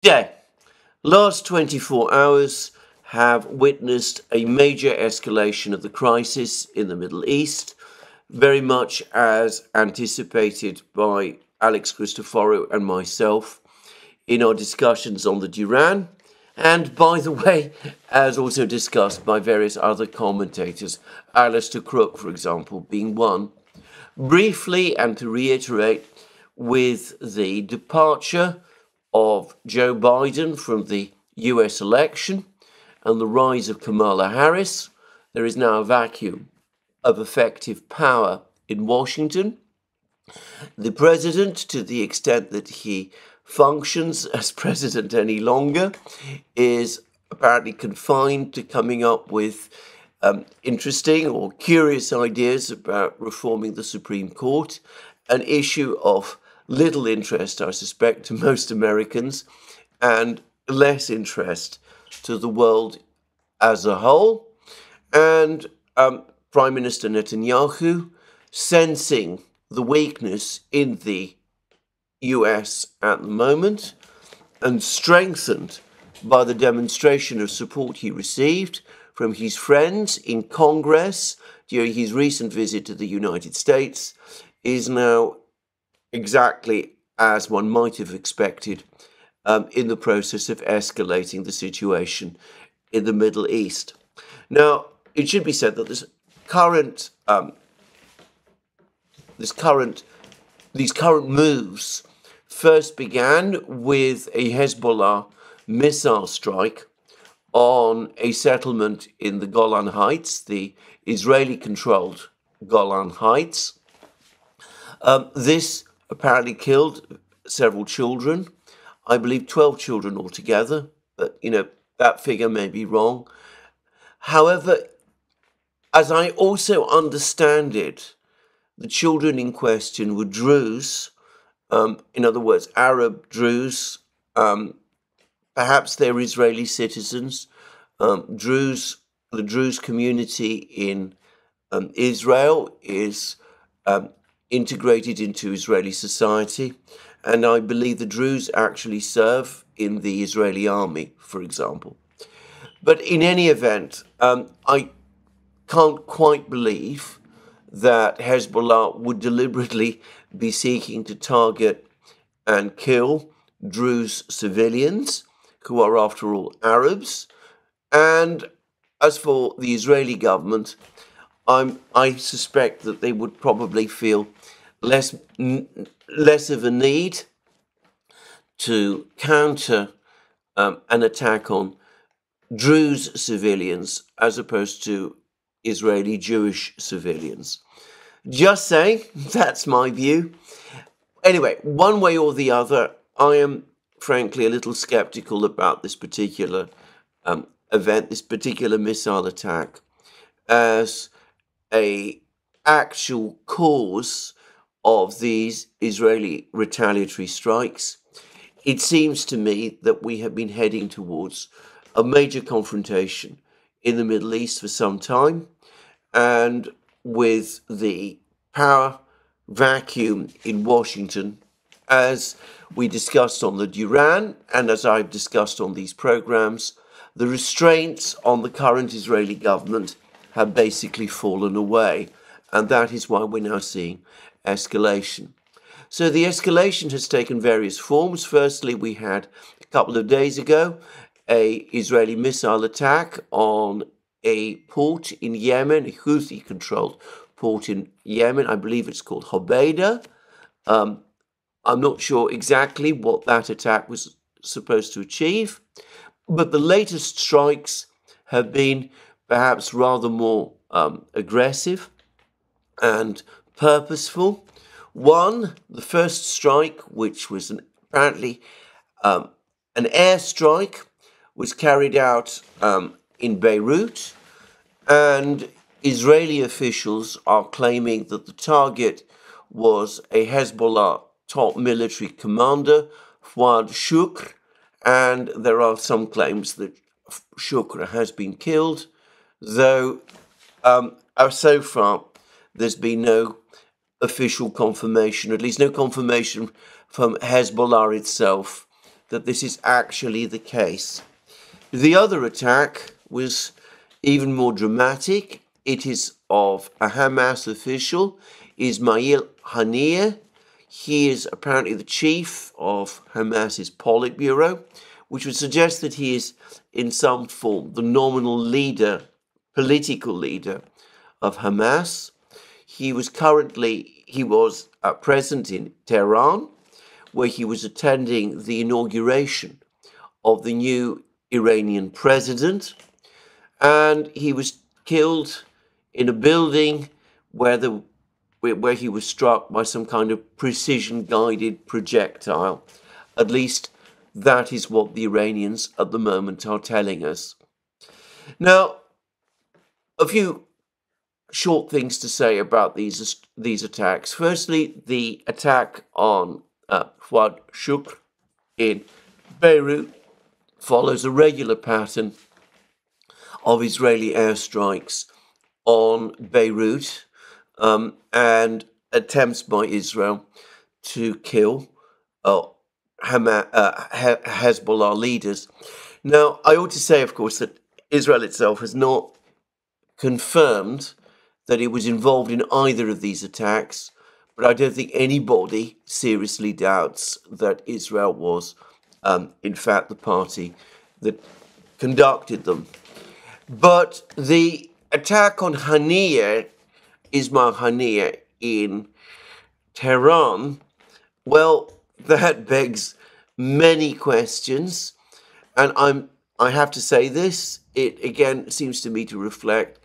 Yeah, last 24 hours have witnessed a major escalation of the crisis in the Middle East, very much as anticipated by Alex Christoforou and myself in our discussions on the Duran, and by the way, as also discussed by various other commentators, Alistair Crook, for example, being one. Briefly, and to reiterate, with the departure of Joe Biden from the US election and the rise of Kamala Harris, there is now a vacuum of effective power in Washington. The president, to the extent that he functions as president any longer, is apparently confined to coming up with interesting or curious ideas about reforming the Supreme Court, an issue of little interest, I suspect, to most Americans, and less interest to the world as a whole. And Prime Minister Netanyahu, sensing the weakness in the US at the moment, and strengthened by the demonstration of support he received from his friends in Congress during his recent visit to the United States, is now exactly as one might have expected in the process of escalating the situation in the Middle East. Now, it should be said that these current moves first began with a Hezbollah missile strike on a settlement in the Golan Heights, the Israeli-controlled Golan Heights. This apparently killed several children, I believe 12 children altogether, but, that figure may be wrong. However, as I also understand it, the children in question were Druze, in other words, Arab Druze. Perhaps they're Israeli citizens. The Druze community in Israel is integrated into Israeli society, and I believe the Druze actually serve in the Israeli army, for example. But in any event, I can't quite believe that Hezbollah would deliberately be seeking to target and kill Druze civilians, who are, after all, Arabs. And as for the Israeli government, I suspect that they would probably feel less of a need to counter an attack on Druze civilians as opposed to Israeli Jewish civilians. Just saying, that's my view. Anyway, one way or the other, I am frankly a little skeptical about this particular event, this particular missile attack, as an actual cause of these Israeli retaliatory strikes. It seems to me that we have been heading towards a major confrontation in the Middle East for some time, and with the power vacuum in Washington, as we discussed on the Duran and as I've discussed on these programs, the restraints on the current Israeli government have basically fallen away, and that is why we're now seeing escalation. So the escalation has taken various forms. Firstly, we had a couple of days ago an Israeli missile attack on a port in Yemen, a Houthi-controlled port in Yemen. I believe it's called Hodeida. I'm not sure exactly what that attack was supposed to achieve, but the latest strikes have been perhaps rather more aggressive and purposeful. One, the first strike, which was apparently an airstrike, was carried out in Beirut, and Israeli officials are claiming that the target was a Hezbollah top military commander, Fouad Shukr, and there are some claims that Shukr has been killed, though so far there's been no official confirmation, at least no confirmation from Hezbollah itself, that this is actually the case. The other attack was even more dramatic. It is of a Hamas official, Ismail Haniyeh. He is apparently the chief of Hamas's Politburo, which would suggest that he is in some form the nominal leader, political leader of Hamas. He was present in Tehran, where he was attending the inauguration of the new Iranian president, and he was killed in a building where he was struck by some kind of precision-guided projectile. At least that is what the Iranians at the moment are telling us. Now, a few short things to say about these attacks. Firstly, the attack on Fuad Shukr in Beirut follows a regular pattern of Israeli airstrikes on Beirut and attempts by Israel to kill Hezbollah leaders. Now, I ought to say, of course, that Israel itself has not confirmed that it was involved in either of these attacks, but I don't think anybody seriously doubts that Israel was, in fact, the party that conducted them. But the attack on Ismail Haniyeh in Tehran, well, that begs many questions, and I have to say this, it again seems to me to reflect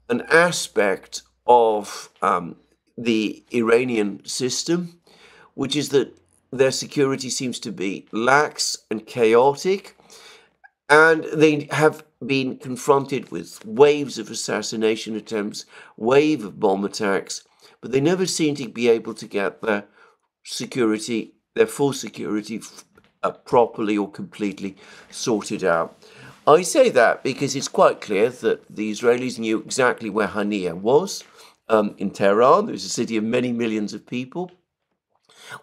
an aspect of the Iranian system, which is that their security seems to be lax and chaotic, and they have been confronted with waves of assassination attempts, wave of bomb attacks, but they never seem to be able to get their full security properly or completely sorted out. I say that because it's quite clear that the Israelis knew exactly where Haniyeh was in Tehran. It was a city of many millions of people,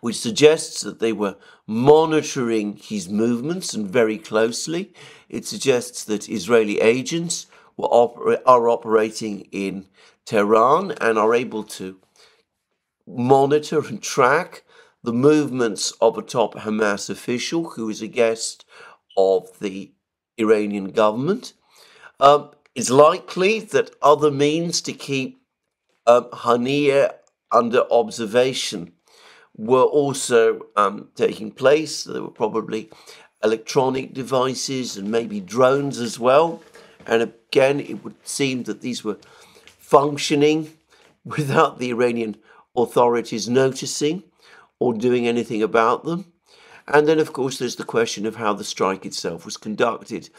which suggests that they were monitoring his movements and very closely. It suggests that Israeli agents are operating in Tehran and are able to monitor and track the movements of a top Hamas official who is a guest of the Iranian government. It's likely that other means to keep Haniyeh under observation were also taking place. There were probably electronic devices and maybe drones as well. And again, it would seem that these were functioning without the Iranian authorities noticing or doing anything about them. And then, of course, there's the question of how the strike itself was conducted.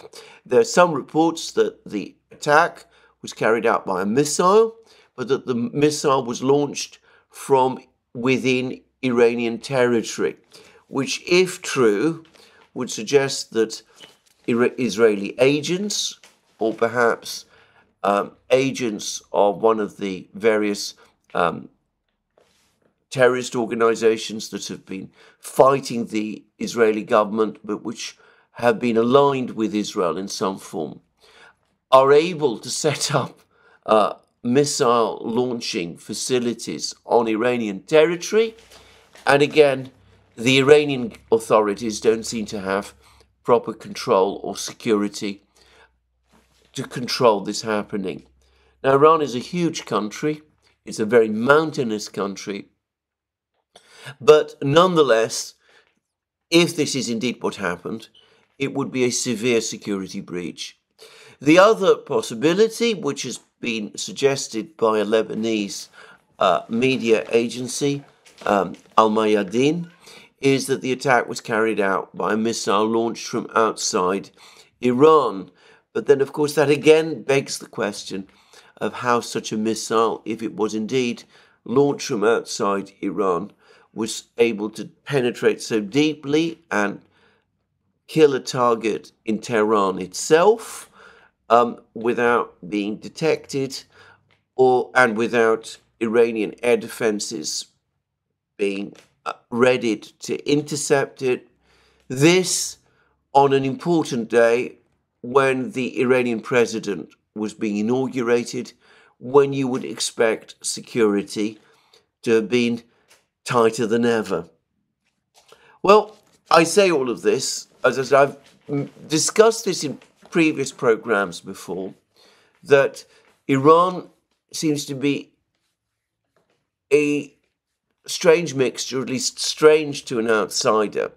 There are some reports that the attack was carried out by a missile, but that the missile was launched from within Iranian territory, which, if true, would suggest that Israeli agents, or perhaps agents of one of the various terrorist organizations that have been fighting the Israeli government, but which have been aligned with Israel in some form, are able to set up missile launching facilities on Iranian territory. And again, the Iranian authorities don't seem to have proper control or security to control this happening. Now, Iran is a huge country. It's a very mountainous country. But nonetheless, if this is indeed what happened, it would be a severe security breach. The other possibility, which has been suggested by a Lebanese media agency, Al-Mayadeen, is that the attack was carried out by a missile launched from outside Iran. But then, of course, that again begs the question of how such a missile, if it was indeed launched from outside Iran, was able to penetrate so deeply and kill a target in Tehran itself without being detected and without Iranian air defenses being readied to intercept it. This on an important day when the Iranian president was being inaugurated, when you would expect security to have been tighter than ever. Well, I say all of this, as I've discussed this in previous programs before, that Iran seems to be a strange mixture, at least strange to an outsider,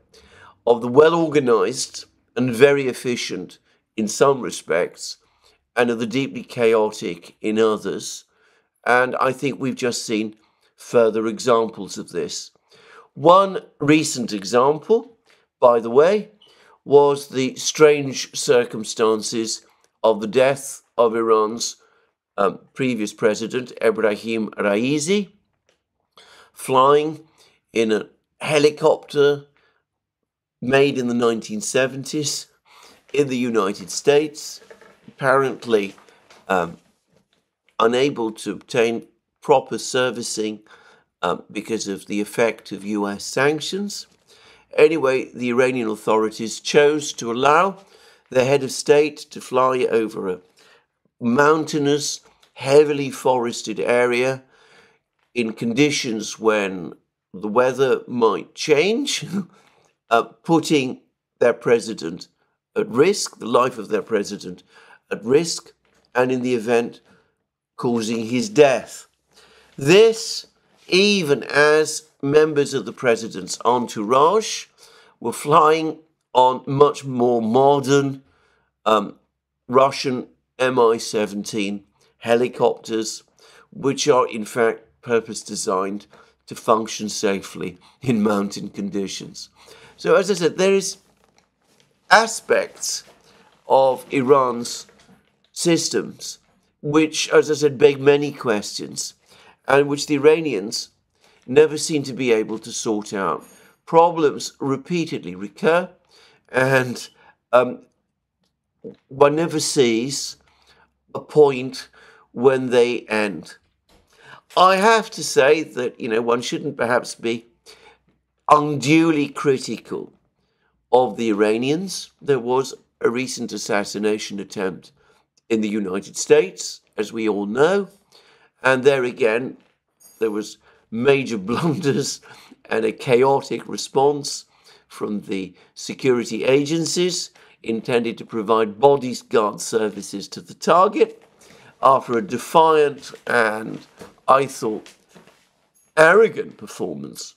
of the well-organized and very efficient in some respects, and of the deeply chaotic in others. And I think we've just seen further examples of this. One recent example, by the way, was the strange circumstances of the death of Iran's previous president, Ebrahim Raisi, flying in a helicopter made in the 1970s in the United States, apparently unable to obtain proper servicing because of the effect of US sanctions. Anyway, the Iranian authorities chose to allow the head of state to fly over a mountainous, heavily forested area in conditions when the weather might change, putting their president at risk, the life of their president at risk, and in the event, causing his death. This, even as members of the president's entourage were flying on much more modern Russian Mi-17 helicopters, which are in fact purpose-designed to function safely in mountain conditions. So, as I said, there is aspects of Iran's systems which, as I said, beg many questions, and which the Iranians never seem to be able to sort out. Problems repeatedly recur, and one never sees a point when they end. I have to say that, one shouldn't perhaps be unduly critical of the Iranians. There was a recent assassination attempt in the United States, as we all know, and there again, there was major blunders and a chaotic response from the security agencies intended to provide bodyguard services to the target after a defiant and, I thought, arrogant performance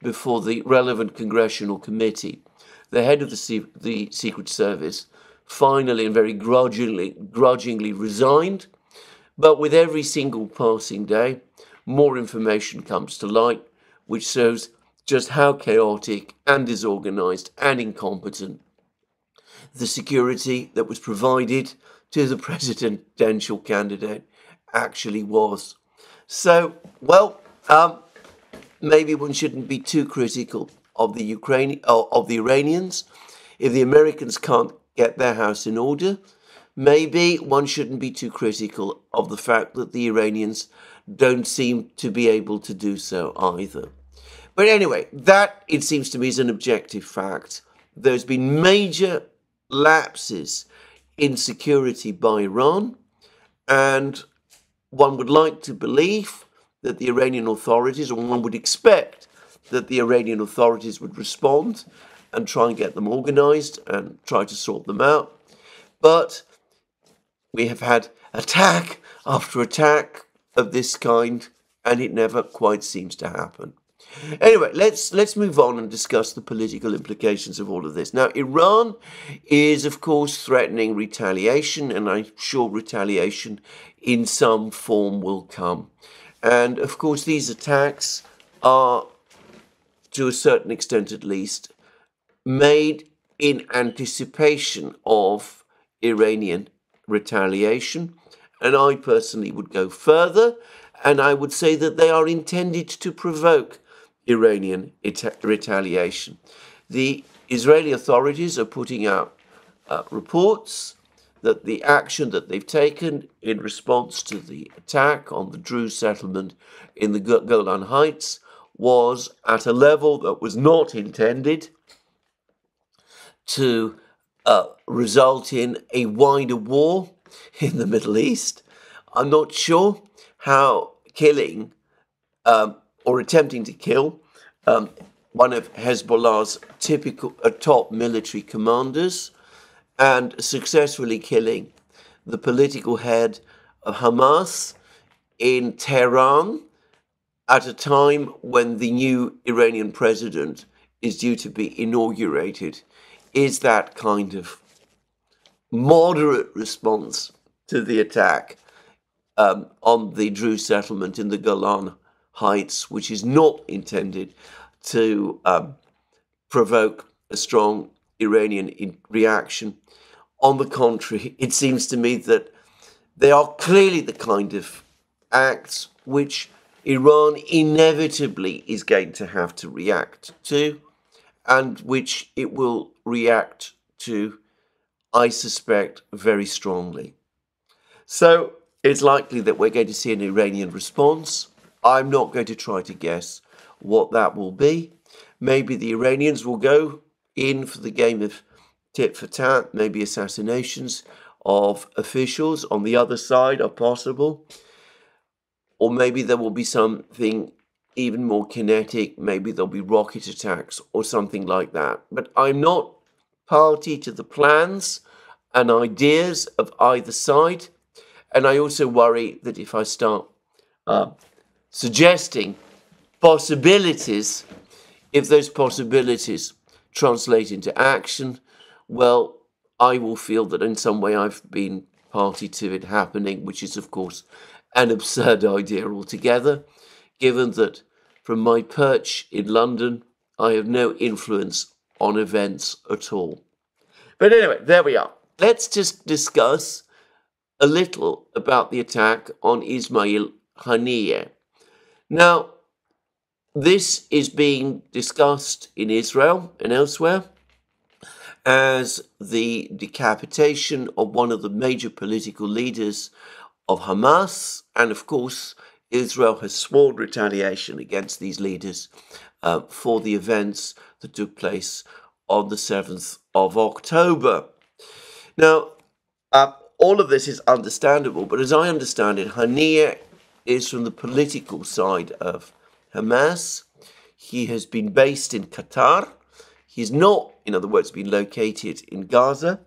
before the relevant congressional committee. The head of the Secret Service finally and very grudgingly resigned, but with every single passing day, more information comes to light, which shows just how chaotic and disorganized and incompetent the security that was provided to the presidential candidate actually was. So, maybe one shouldn't be too critical of the Iranians. If the Americans can't get their house in order, maybe one shouldn't be too critical of the fact that the Iranians don't seem to be able to do so either. But anyway, that, it seems to me, is an objective fact. There's been major lapses in security by Iran, and one would like to believe that the Iranian authorities, or one would expect that the Iranian authorities would respond and try and get them organized and try to sort them out. But we have had attack after attack of this kind, and it never quite seems to happen. Anyway, let's move on and discuss the political implications of all of this. Now, Iran is, of course, threatening retaliation, and I'm sure retaliation in some form will come. And, of course, these attacks are, to a certain extent at least, made in anticipation of Iranian retaliation. And I personally would go further, and I would say that they are intended to provoke Iranian retaliation. The Israeli authorities are putting out reports that the action that they've taken in response to the attack on the Druze settlement in the Golan Heights was at a level that was not intended to result in a wider war in the Middle East. I'm not sure how killing or attempting to kill one of Hezbollah's typical top military commanders and successfully killing the political head of Hamas in Tehran at a time when the new Iranian president is due to be inaugurated is that kind of moderate response to the attack on the Druze settlement in the Golan Heights, which is not intended to provoke a strong Iranian reaction. On the contrary, it seems to me that they are clearly the kind of acts which Iran inevitably is going to have to react to, and which it will react to, I suspect, very strongly. So it's likely that we're going to see an Iranian response. I'm not going to try to guess what that will be. Maybe the Iranians will go in for the game of tit for tat. Maybe assassinations of officials on the other side are possible. Or maybe there will be something even more kinetic. Maybe there'll be rocket attacks or something like that. But I'm not party to the plans and ideas of either side. And I also worry that if I start suggesting possibilities, if those possibilities translate into action, well, I will feel that in some way I've been party to it happening, which is, of course, an absurd idea altogether, given that from my perch in London, I have no influence on events at all. But anyway, there we are. Let's just discuss a little about the attack on Ismail Haniyeh. Now, this is being discussed in Israel and elsewhere as the decapitation of one of the major political leaders of Hamas, and of course, Israel has sworn retaliation against these leaders for the events that took place on the 7th of October. Now, all of this is understandable, but as I understand it, Haniyeh is from the political side of Hamas. He has been based in Qatar. He's not, in other words, been located in Gaza.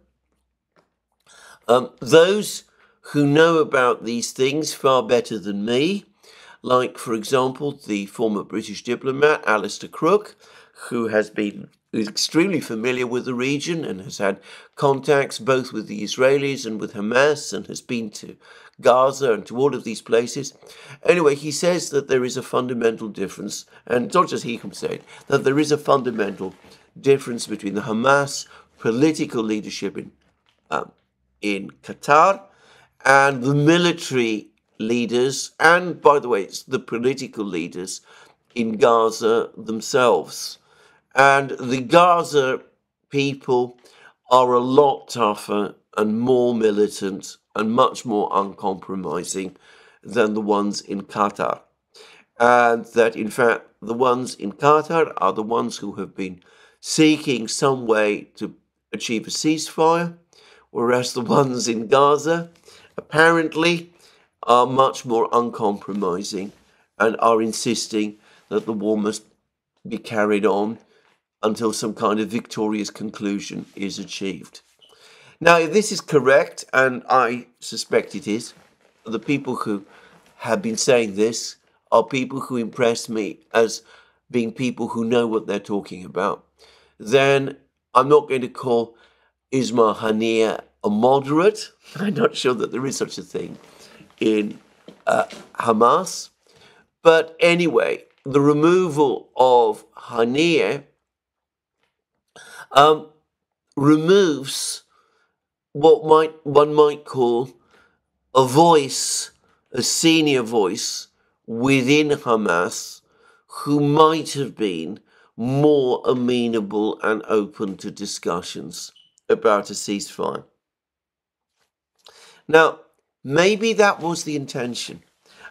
Those who know about these things far better than me, like, for example, the former British diplomat Alistair Crook, who is extremely familiar with the region and has had contacts both with the Israelis and with Hamas and has been to Gaza and to all of these places. Anyway, he says that there is a fundamental difference, and it's not just he can say it, that there is a fundamental difference between the Hamas political leadership in Qatar and the military leaders, and by the way, it's the political leaders in Gaza themselves. And the Gaza people are a lot tougher and more militant and much more uncompromising than the ones in Qatar. And that, in fact, the ones in Qatar are the ones who have been seeking some way to achieve a ceasefire, whereas the ones in Gaza apparently are much more uncompromising and are insisting that the war must be carried on until some kind of victorious conclusion is achieved. Now, if this is correct, and I suspect it is, the people who have been saying this are people who impress me as being people who know what they're talking about, then I'm not going to call Ismail Haniyeh a moderate. I'm not sure that there is such a thing in Hamas. But anyway, the removal of Haniyeh removes what one might call a voice, a senior voice within Hamas, who might have been more amenable and open to discussions about a ceasefire. Now, maybe that was the intention.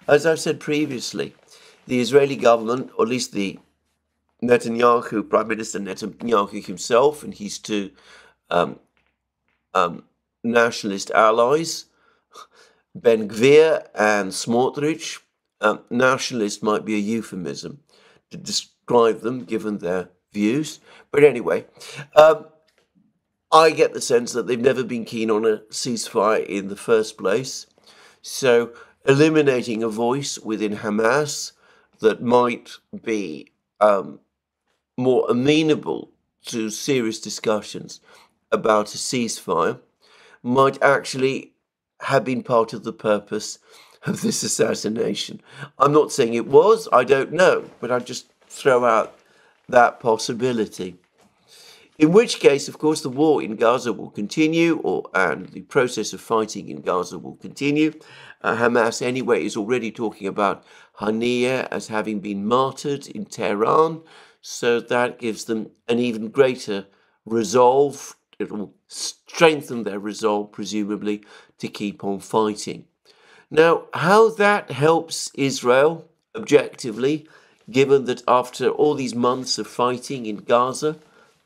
As I've said previously, the Israeli government, or at least the Netanyahu, Prime Minister Netanyahu himself, and his two um, nationalist allies, Ben Gvir and Smotrich. Nationalist might be a euphemism to describe them, given their views. But anyway, I get the sense that they've never been keen on a ceasefire in the first place. So eliminating a voice within Hamas that might be more amenable to serious discussions about a ceasefire might actually have been part of the purpose of this assassination. I'm not saying it was, I don't know, but I just throw out that possibility. In which case, of course, the war in Gaza will continue, and the process of fighting in Gaza will continue. Hamas, anyway, is already talking about Haniyeh as having been martyred in Tehran, so that gives them an even greater resolve. It will strengthen their resolve, presumably, to keep on fighting. Now, how that helps Israel, objectively, given that after all these months of fighting in Gaza,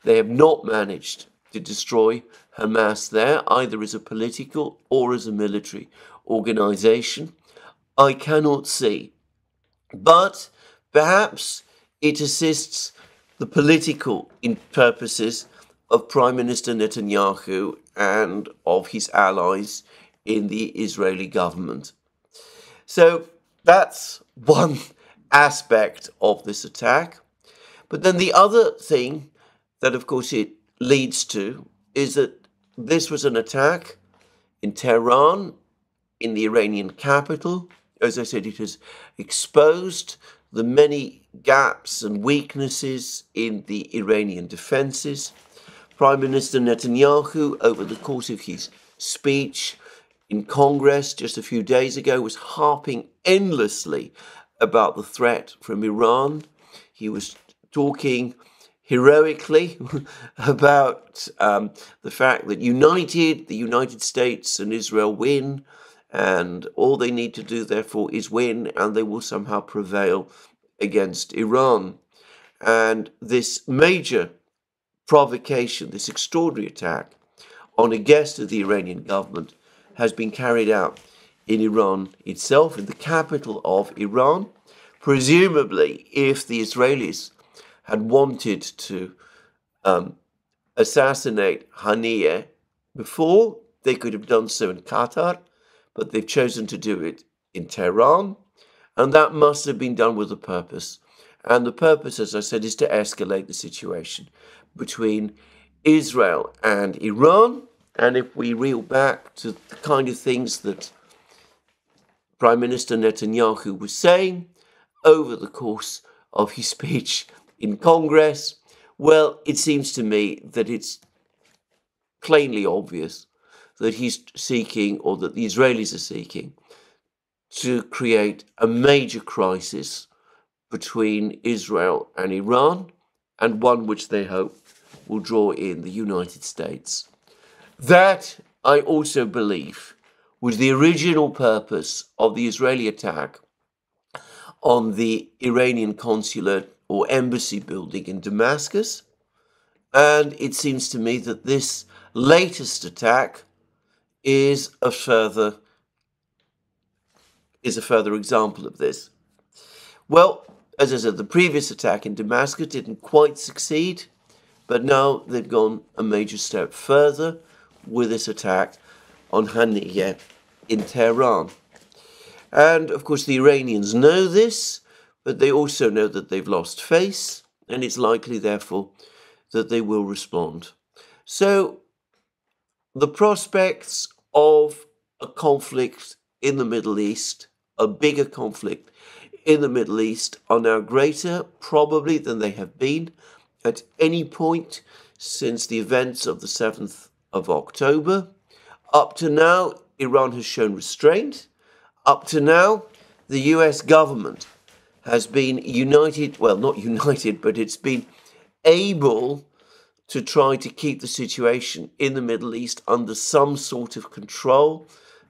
they have not managed to destroy Hamas there, either as a political or as a military organization, I cannot see. But perhaps it assists the political purposes of Prime Minister Netanyahu and of his allies in the Israeli government. So that's one aspect of this attack. But then the other thing that, of course, it leads to is that this was an attack in Tehran, in the Iranian capital. As I said, it has exposed the many gaps and weaknesses in the Iranian defenses. Prime Minister Netanyahu, over the course of his speech in Congress just a few days ago, was harping endlessly about the threat from Iran. He was talking heroically about the fact that the United States and Israel win, and all they need to do, therefore, is win, and they will somehow prevail against Iran. And this major provocation, this extraordinary attack on a guest of the Iranian government, has been carried out in Iran itself, in the capital of Iran. Presumably, if the Israelis had wanted to assassinate Haniyeh before, they could have done so in Qatar, but they've chosen to do it in Tehran, and that must have been done with a purpose. And the purpose, as I said, is to escalate the situation between Israel and Iran. And if we reel back to the kind of things that Prime Minister Netanyahu was saying over the course of his speech in Congress, well, it seems to me that it's plainly obvious that he's seeking, or that the Israelis are seeking, to create a major crisis between Israel and Iran, and one which they hope will draw in the United States. That, I also believe, was the original purpose of the Israeli attack on the Iranian consulate or embassy building in Damascus. And it seems to me that this latest attack is a further example of this. Well, as I said, the previous attack in Damascus didn't quite succeed, but now they've gone a major step further with this attack on Haniyeh in Tehran. And, of course, the Iranians know this, but they also know that they've lost face, and it's likely, therefore, that they will respond. So, the prospects of a conflict in the Middle East, a bigger conflict in the Middle East, are now greater, probably, than they have been at any point since the events of the 7th of October. Up to now, Iran has shown restraint. Up to now, the US government has been united, well, not united, but it's been able to try to keep the situation in the Middle East under some sort of control.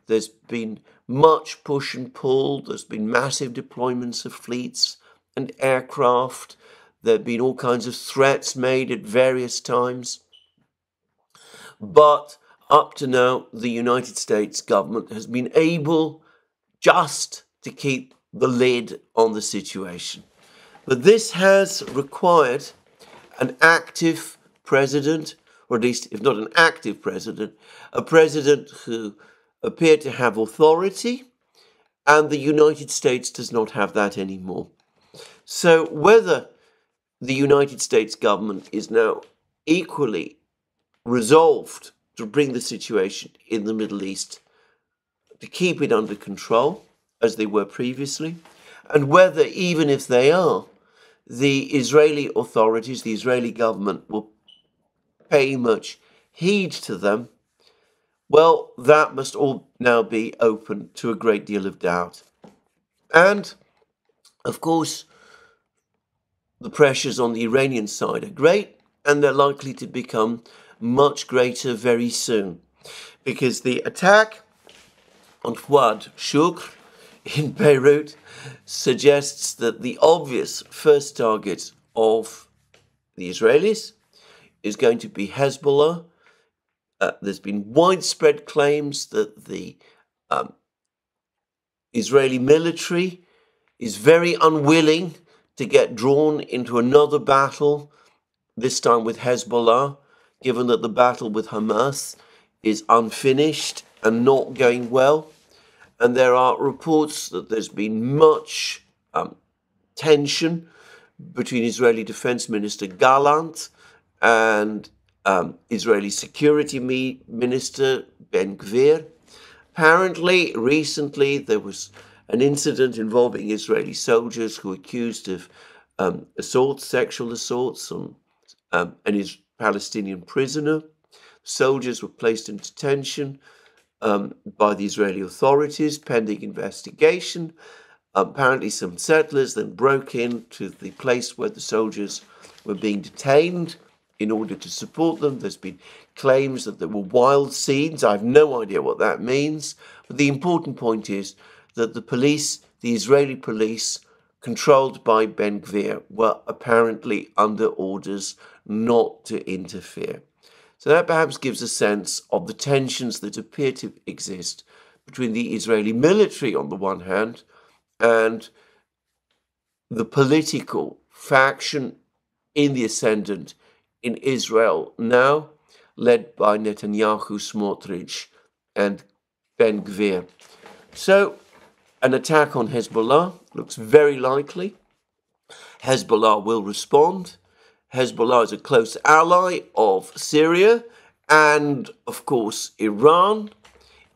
There's been much push and pull. There's been massive deployments of fleets and aircraft. There have been all kinds of threats made at various times. But up to now, the United States government has been able just to keep the lid on the situation. But this has required an active president, or at least, if not an active president, a president who appeared to have authority, and the United States does not have that anymore. So whether the United States government is now equally resolved to bring the situation in the Middle East, to keep it under control, as they were previously, and whether, even if they are, the Israeli authorities, the Israeli government, will pay much heed to them, well, that must all now be open to a great deal of doubt. And, of course, the pressures on the Iranian side are great, and they're likely to become much greater very soon, because the attack on Fuad Shukr in Beirut suggests that the obvious first target of the Israelis is going to be Hezbollah. There's been widespread claims that the Israeli military is very unwilling to get drawn into another battle, this time with Hezbollah, given that the battle with Hamas is unfinished and not going well. And there are reports that there's been much tension between Israeli Defense Minister Gallant and Israeli Security Minister Ben-Gvir. Apparently, recently, there was an incident involving Israeli soldiers who were accused of assaults, sexual assaults on an Palestinian prisoner. Soldiers were placed in detention by the Israeli authorities pending investigation. Apparently, some settlers then broke into the place where the soldiers were being detained in order to support them. There's been claims that there were wild scenes. I have no idea what that means. But the important point is that the police, the Israeli police, controlled by Ben-Gvir, were apparently under orders not to interfere. So that perhaps gives a sense of the tensions that appear to exist between the Israeli military on the one hand and the political faction in the ascendant in Israel now, led by Netanyahu, Smotrich, and Ben-Gvir. So an attack on Hezbollah looks very likely. Hezbollah will respond. Hezbollah is a close ally of Syria and, of course, Iran.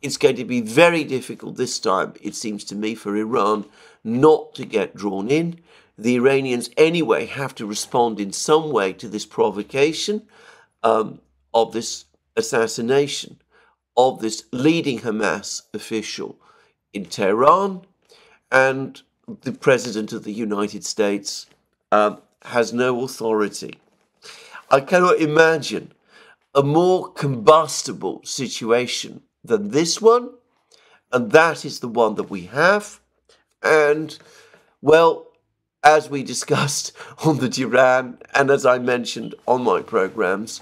It's going to be very difficult this time, it seems to me, for Iran not to get drawn in. The Iranians anyway have to respond in some way to this provocation of this assassination of this leading Hamas official in Tehran, and the President of the United States has no authority. I cannot imagine a more combustible situation than this one, and that is the one that we have. And, well, as we discussed on the Duran, and as I mentioned on my programs,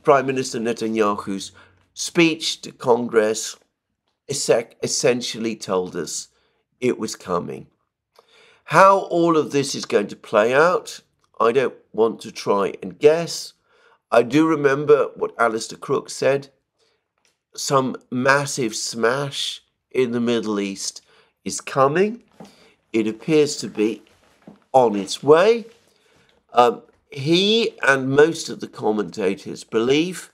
Prime Minister Netanyahu's speech to Congress essentially told us it was coming. How all of this is going to play out, I don't want to try and guess. I do remember what Alistair Crook said. Some massive smash in the Middle East is coming. It appears to be on its way. He and most of the commentators believe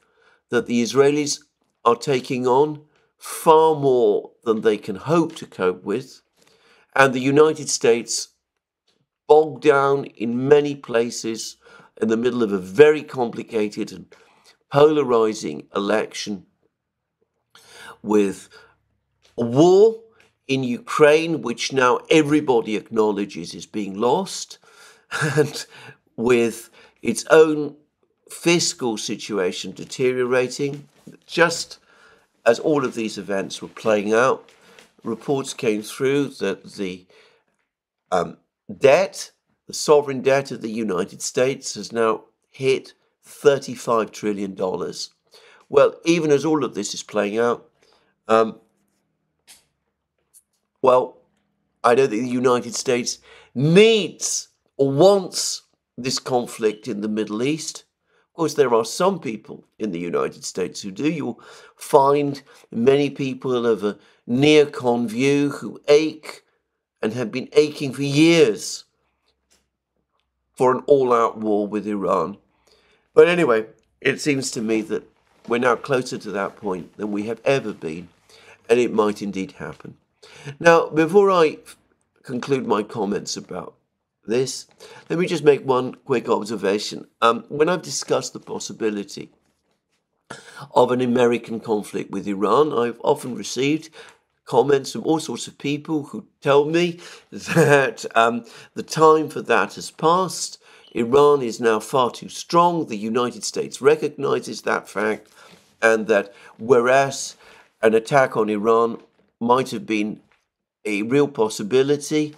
that the Israelis are taking on far more than they can hope to cope with, and the United States, bogged down in many places in the middle of a very complicated and polarizing election, with a war in Ukraine, which now everybody acknowledges is being lost, and with its own fiscal situation deteriorating. Just as all of these events were playing out, reports came through that the debt the sovereign debt of the United States has now hit $35 trillion. Well, even as all of this is playing out, well, I don't think the United States needs or wants this conflict in the Middle East. Of course, there are some people in the United States who do. You'll find many people of a neocon view who ache and have been aching for years for an all-out war with Iran. But anyway, it seems to me that we're now closer to that point than we have ever been, and it might indeed happen. Now, before I conclude my comments about this, let me just make one quick observation. When I've discussed the possibility of an American conflict with Iran, I've often received comments from all sorts of people who tell me that the time for that has passed. Iran is now far too strong. The United States recognizes that fact, and that whereas an attack on Iran might have been a real possibility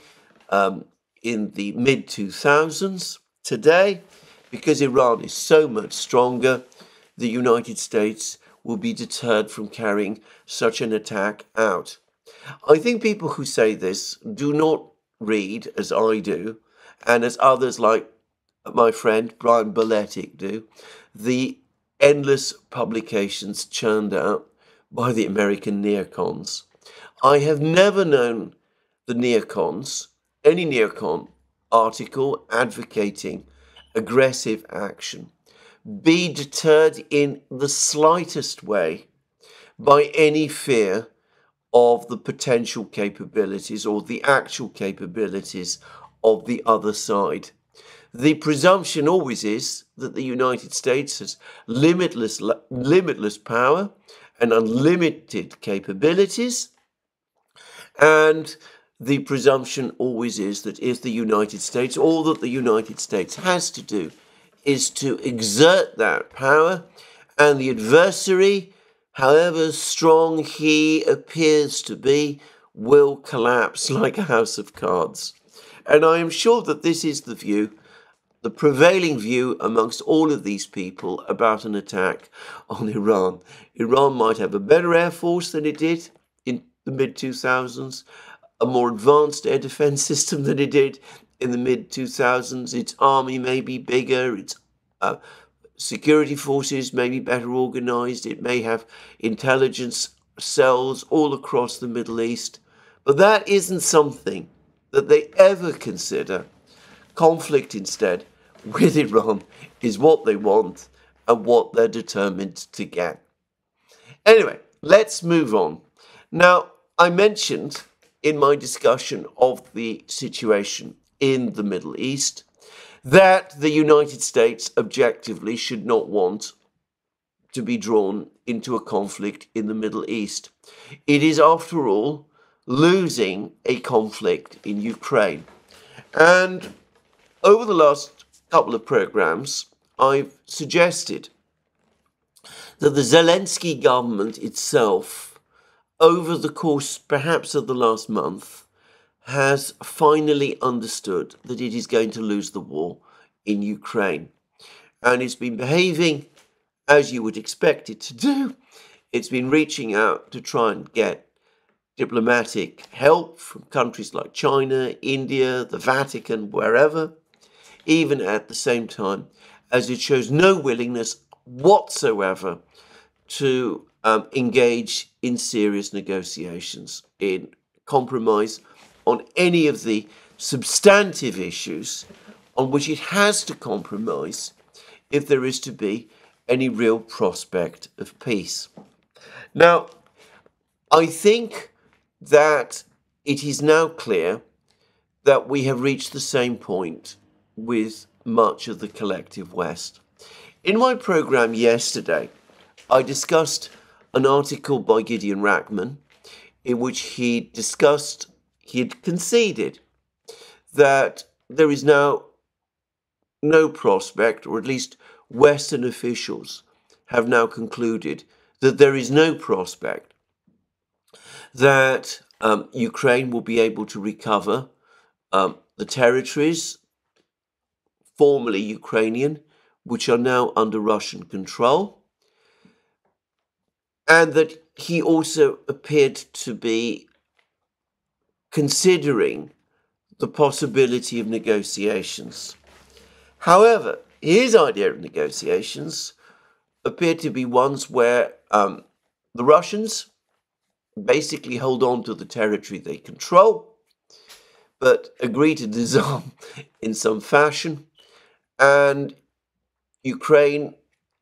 in the mid-2000s, today, because Iran is so much stronger, the United States will be deterred from carrying such an attack out. I think people who say this do not read, as I do, and as others like my friend Brian Boletic do, the endless publications churned out by the American neocons. I have never known the neocons, any neocon article advocating aggressive action, be deterred in the slightest way by any fear of the potential capabilities or the actual capabilities of the other side. The presumption always is that the United States has limitless power and unlimited capabilities, and the presumption always is that if the United States, all that the United States has to do is to exert that power, and the adversary, however strong he appears to be, will collapse like a house of cards. And I am sure that this is the view, the prevailing view amongst all of these people about an attack on Iran. Iran might have a better air force than it did in the mid-2000s, a more advanced air defense system than it did in the mid-2000s. Its army may be bigger, its security forces may be better organized, it may have intelligence cells all across the Middle East, but that isn't something that they ever consider. Conflict instead with Iran is what they want and what they're determined to get. Anyway, let's move on. Now, I mentioned in my discussion of the situation in the Middle East that the United States objectively should not want to be drawn into a conflict in the Middle East. It is, after all, losing a conflict in Ukraine. And over the last couple of programs, I've suggested that the Zelensky government itself, over the course perhaps of the last month, has finally understood that it is going to lose the war in Ukraine. And it's been behaving as you would expect it to do. It's been reaching out to try and get diplomatic help from countries like China, India, the Vatican, wherever, even at the same time as it shows no willingness whatsoever to engage in serious negotiations, in compromise on any of the substantive issues on which it has to compromise if there is to be any real prospect of peace. Now, I think that it is now clear that we have reached the same point with much of the collective West. In my program yesterday, I discussed an article by Gideon Rachman in which he had conceded that there is now no prospect, or at least Western officials have now concluded that there is no prospect that Ukraine will be able to recover the territories formerly Ukrainian, which are now under Russian control, and that he also appeared to be considering the possibility of negotiations. However, his idea of negotiations appeared to be ones where the Russians basically hold on to the territory they control, but agree to disarm in some fashion, and Ukraine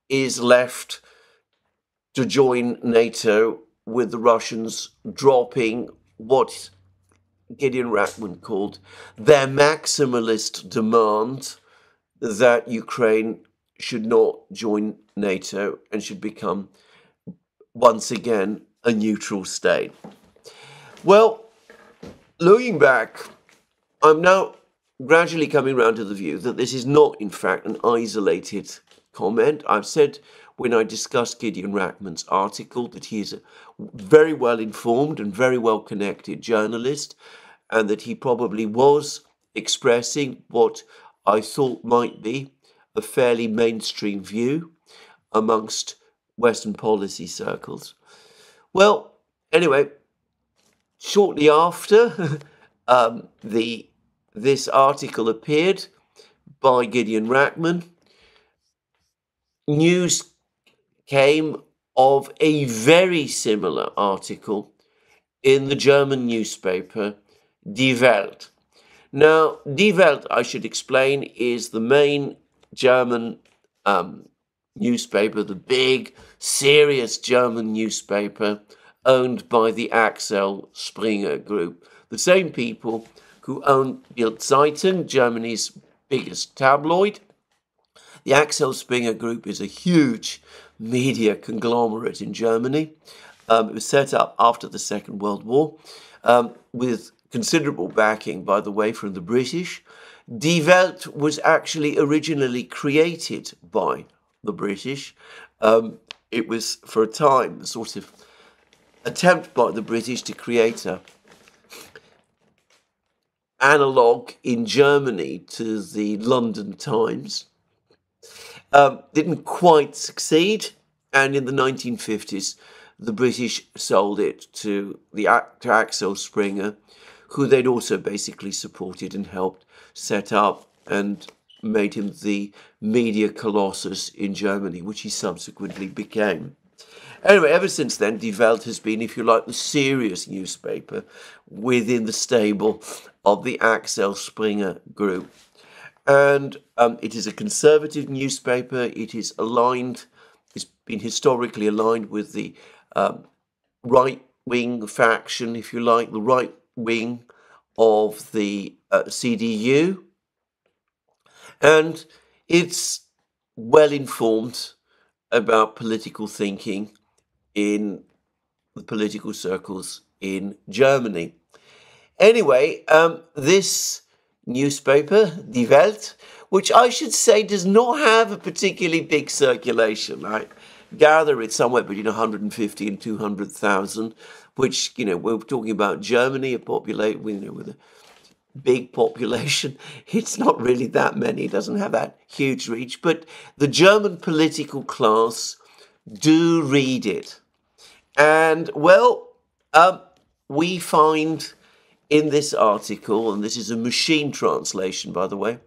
is left to join NATO, with the Russians dropping what Gideon Rachman called their maximalist demand that Ukraine should not join NATO and should become once again a neutral state. Well, looking back, I'm now gradually coming around to the view that this is not, in fact, an isolated comment. I've said when I discussed Gideon Rachman's article that he is a very well informed and very well connected journalist, and that he probably was expressing what I thought might be a fairly mainstream view amongst Western policy circles. Well, anyway, shortly after this article appeared by Gideon Rachman, news came of a very similar article in the German newspaper Die Welt. Now, Die Welt, I should explain, is the main German newspaper, the big, serious German newspaper owned by the Axel Springer Group, the same people who own Bild Zeitung, Germany's biggest tabloid. The Axel Springer Group is a huge media conglomerate in Germany. It was set up after the Second World War with considerable backing, by the way, from the British. Die Welt was actually originally created by the British. It was, for a time, a sort of attempt by the British to create a analogue in Germany to the London Times. Didn't quite succeed, and in the 1950s, the British sold it to Axel Springer, who they'd also basically supported and helped set up and made him the media colossus in Germany, which he subsequently became. Anyway, ever since then, Die Welt has been, if you like, the serious newspaper within the stable of the Axel Springer Group. And it is a conservative newspaper. It is aligned, it's been historically aligned with the right-wing faction, if you like, the right wing of the CDU. And it's well informed about political thinking in the political circles in Germany. Anyway, this newspaper, Die Welt, which I should say does not have a particularly big circulation. I gather it's somewhere between 150 and 200,000, which, you know, we're talking about Germany, a population, you know, with a big population. It's not really that many. It doesn't have that huge reach. But the German political class do read it. And, well, we find in this article, and this is a machine translation, by the way,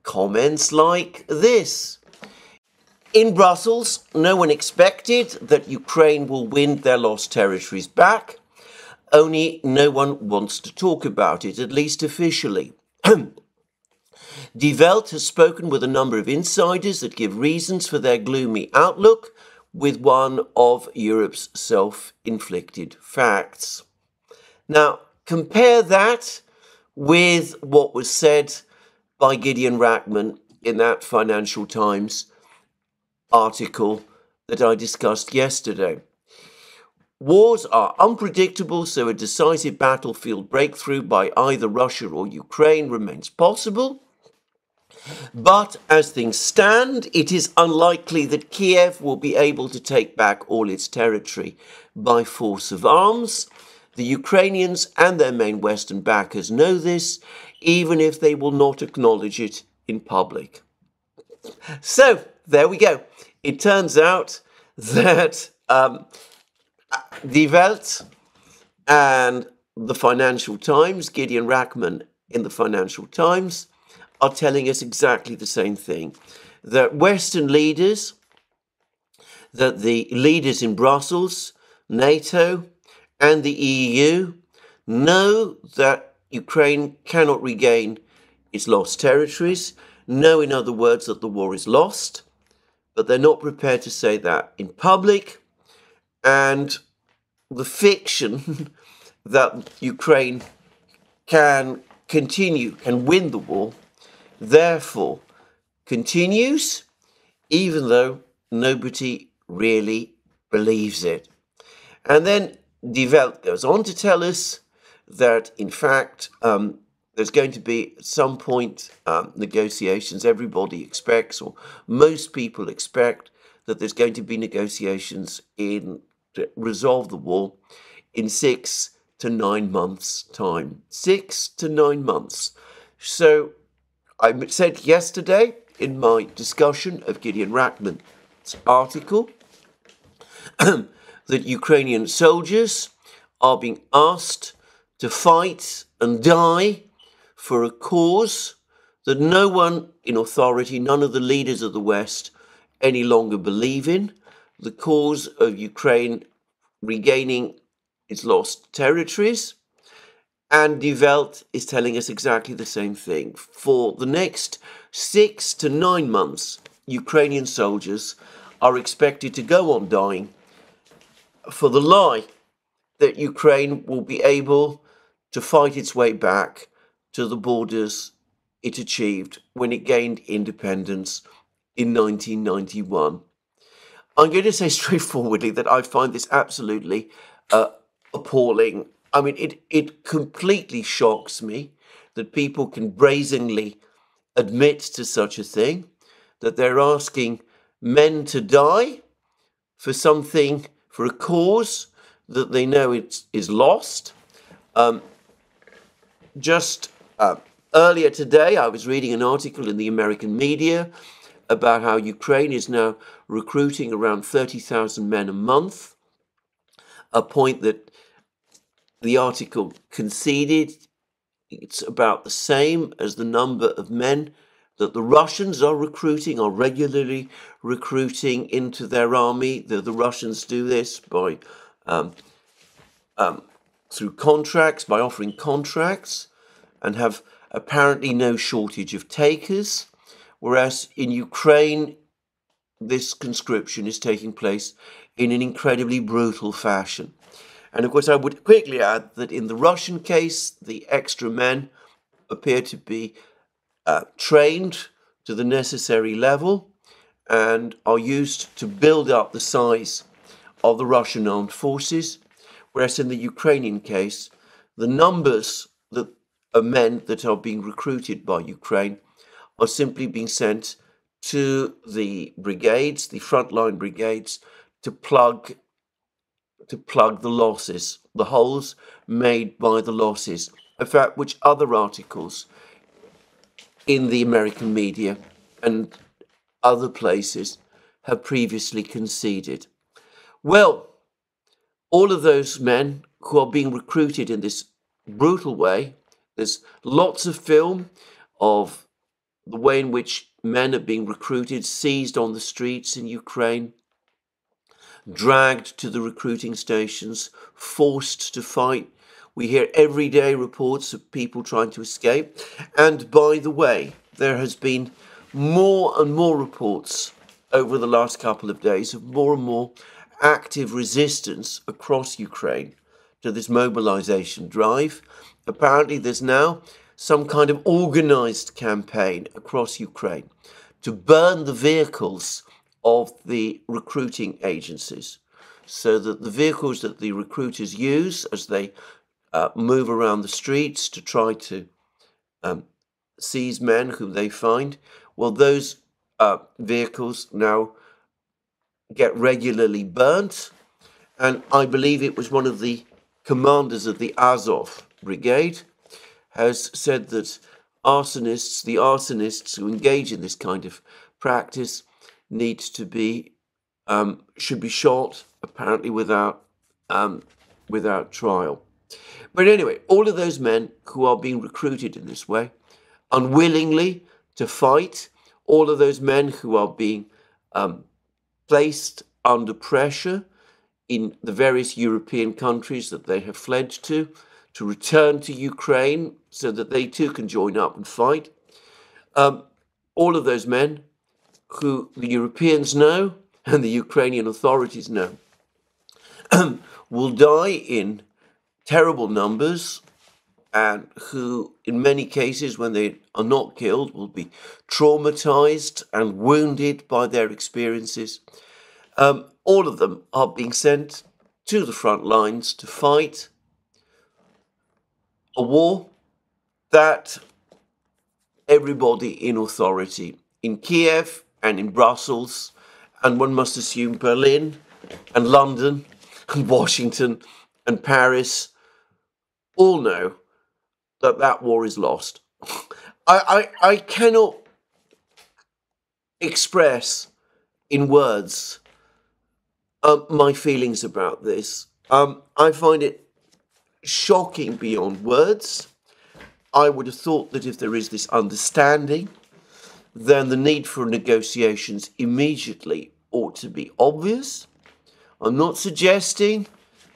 comments like this. In Brussels, no one expected that Ukraine will win their lost territories back. Only no one wants to talk about it, at least officially. Die Welt has spoken with a number of insiders that give reasons for their gloomy outlook, with one of Europe's self-inflicted facts. Now, compare that with what was said by Gideon Rachman in that Financial Times article that I discussed yesterday. Wars are unpredictable, so a decisive battlefield breakthrough by either Russia or Ukraine remains possible. But as things stand, it is unlikely that Kiev will be able to take back all its territory by force of arms. The Ukrainians and their main Western backers know this, even if they will not acknowledge it in public. So there we go. It turns out that Die Welt and the Financial Times, Gideon Rachman in the Financial Times, are telling us exactly the same thing. That Western leaders, that the leaders in Brussels, NATO, and the EU know that Ukraine cannot regain its lost territories, know, in other words, that the war is lost, but they're not prepared to say that in public. And the fiction that Ukraine can win the war, therefore continues, even though nobody really believes it. And then Die Welt goes on to tell us that, in fact, there's going to be, at some point, negotiations. Everybody expects, or most people expect, that there's going to be negotiations to resolve the war in 6 to 9 months' time. 6 to 9 months. So I said yesterday in my discussion of Gideon Rachman's article that Ukrainian soldiers are being asked to fight and die for a cause that no one in authority, none of the leaders of the West, any longer believe in, the cause of Ukraine regaining its lost territories. And Die Welt is telling us exactly the same thing. For the next 6 to 9 months, Ukrainian soldiers are expected to go on dying for the lie that Ukraine will be able to fight its way back to the borders it achieved when it gained independence in 1991. I'm going to say straightforwardly that I find this absolutely appalling. I mean, it completely shocks me that people can brazenly admit to such a thing, that they're asking men to die for something, for a cause that they know is lost. Earlier today, I was reading an article in the American media about how Ukraine is now recruiting around 30,000 men a month, a point that the article conceded it's about the same as the number of men that the Russians are regularly recruiting into their army. The Russians do this by through contracts, by offering contracts, and have apparently no shortage of takers, whereas in Ukraine, this conscription is taking place in an incredibly brutal fashion. And of course, I would quickly add that in the Russian case, the extra men appear to be trained to the necessary level and are used to build up the size of the Russian armed forces, whereas in the Ukrainian case, the numbers of men that are being recruited by Ukraine are simply being sent to the brigades, the frontline brigades, to plug the losses, the holes made by the losses. In fact, which other articles in the American media and other places have previously conceded. Well, all of those men who are being recruited in this brutal way, there's lots of film of the way in which men are being recruited, seized on the streets in Ukraine, dragged to the recruiting stations, forced to fight. We hear every day reports of people trying to escape. And by the way, there has been more and more reports over the last couple of days of more and more active resistance across Ukraine to this mobilization drive. Apparently, there's now some kind of organized campaign across Ukraine to burn the vehicles of the recruiting agencies, so that the vehicles that the recruiters use as they move around the streets to try to seize men whom they find, well, those vehicles now get regularly burnt. And I believe it was one of the commanders of the Azov brigade has said that arsonists, the arsonists who engage in this kind of practice, should be shot, apparently without trial. But anyway, all of those men who are being recruited in this way, unwillingly to fight, all of those men who are being placed under pressure in the various European countries that they have fled to return to Ukraine so that they too can join up and fight. All of those men who the Europeans know and the Ukrainian authorities know will die in terrible numbers, and who in many cases, when they are not killed, will be traumatized and wounded by their experiences. All of them are being sent to the front lines to fight a war that everybody in authority in Kiev and in Brussels, and one must assume Berlin and London and Washington and Paris, all know that war is lost. I cannot express in words my feelings about this. I find it shocking beyond words. I would have thought that if there is this understanding, then the need for negotiations immediately ought to be obvious. I'm not suggesting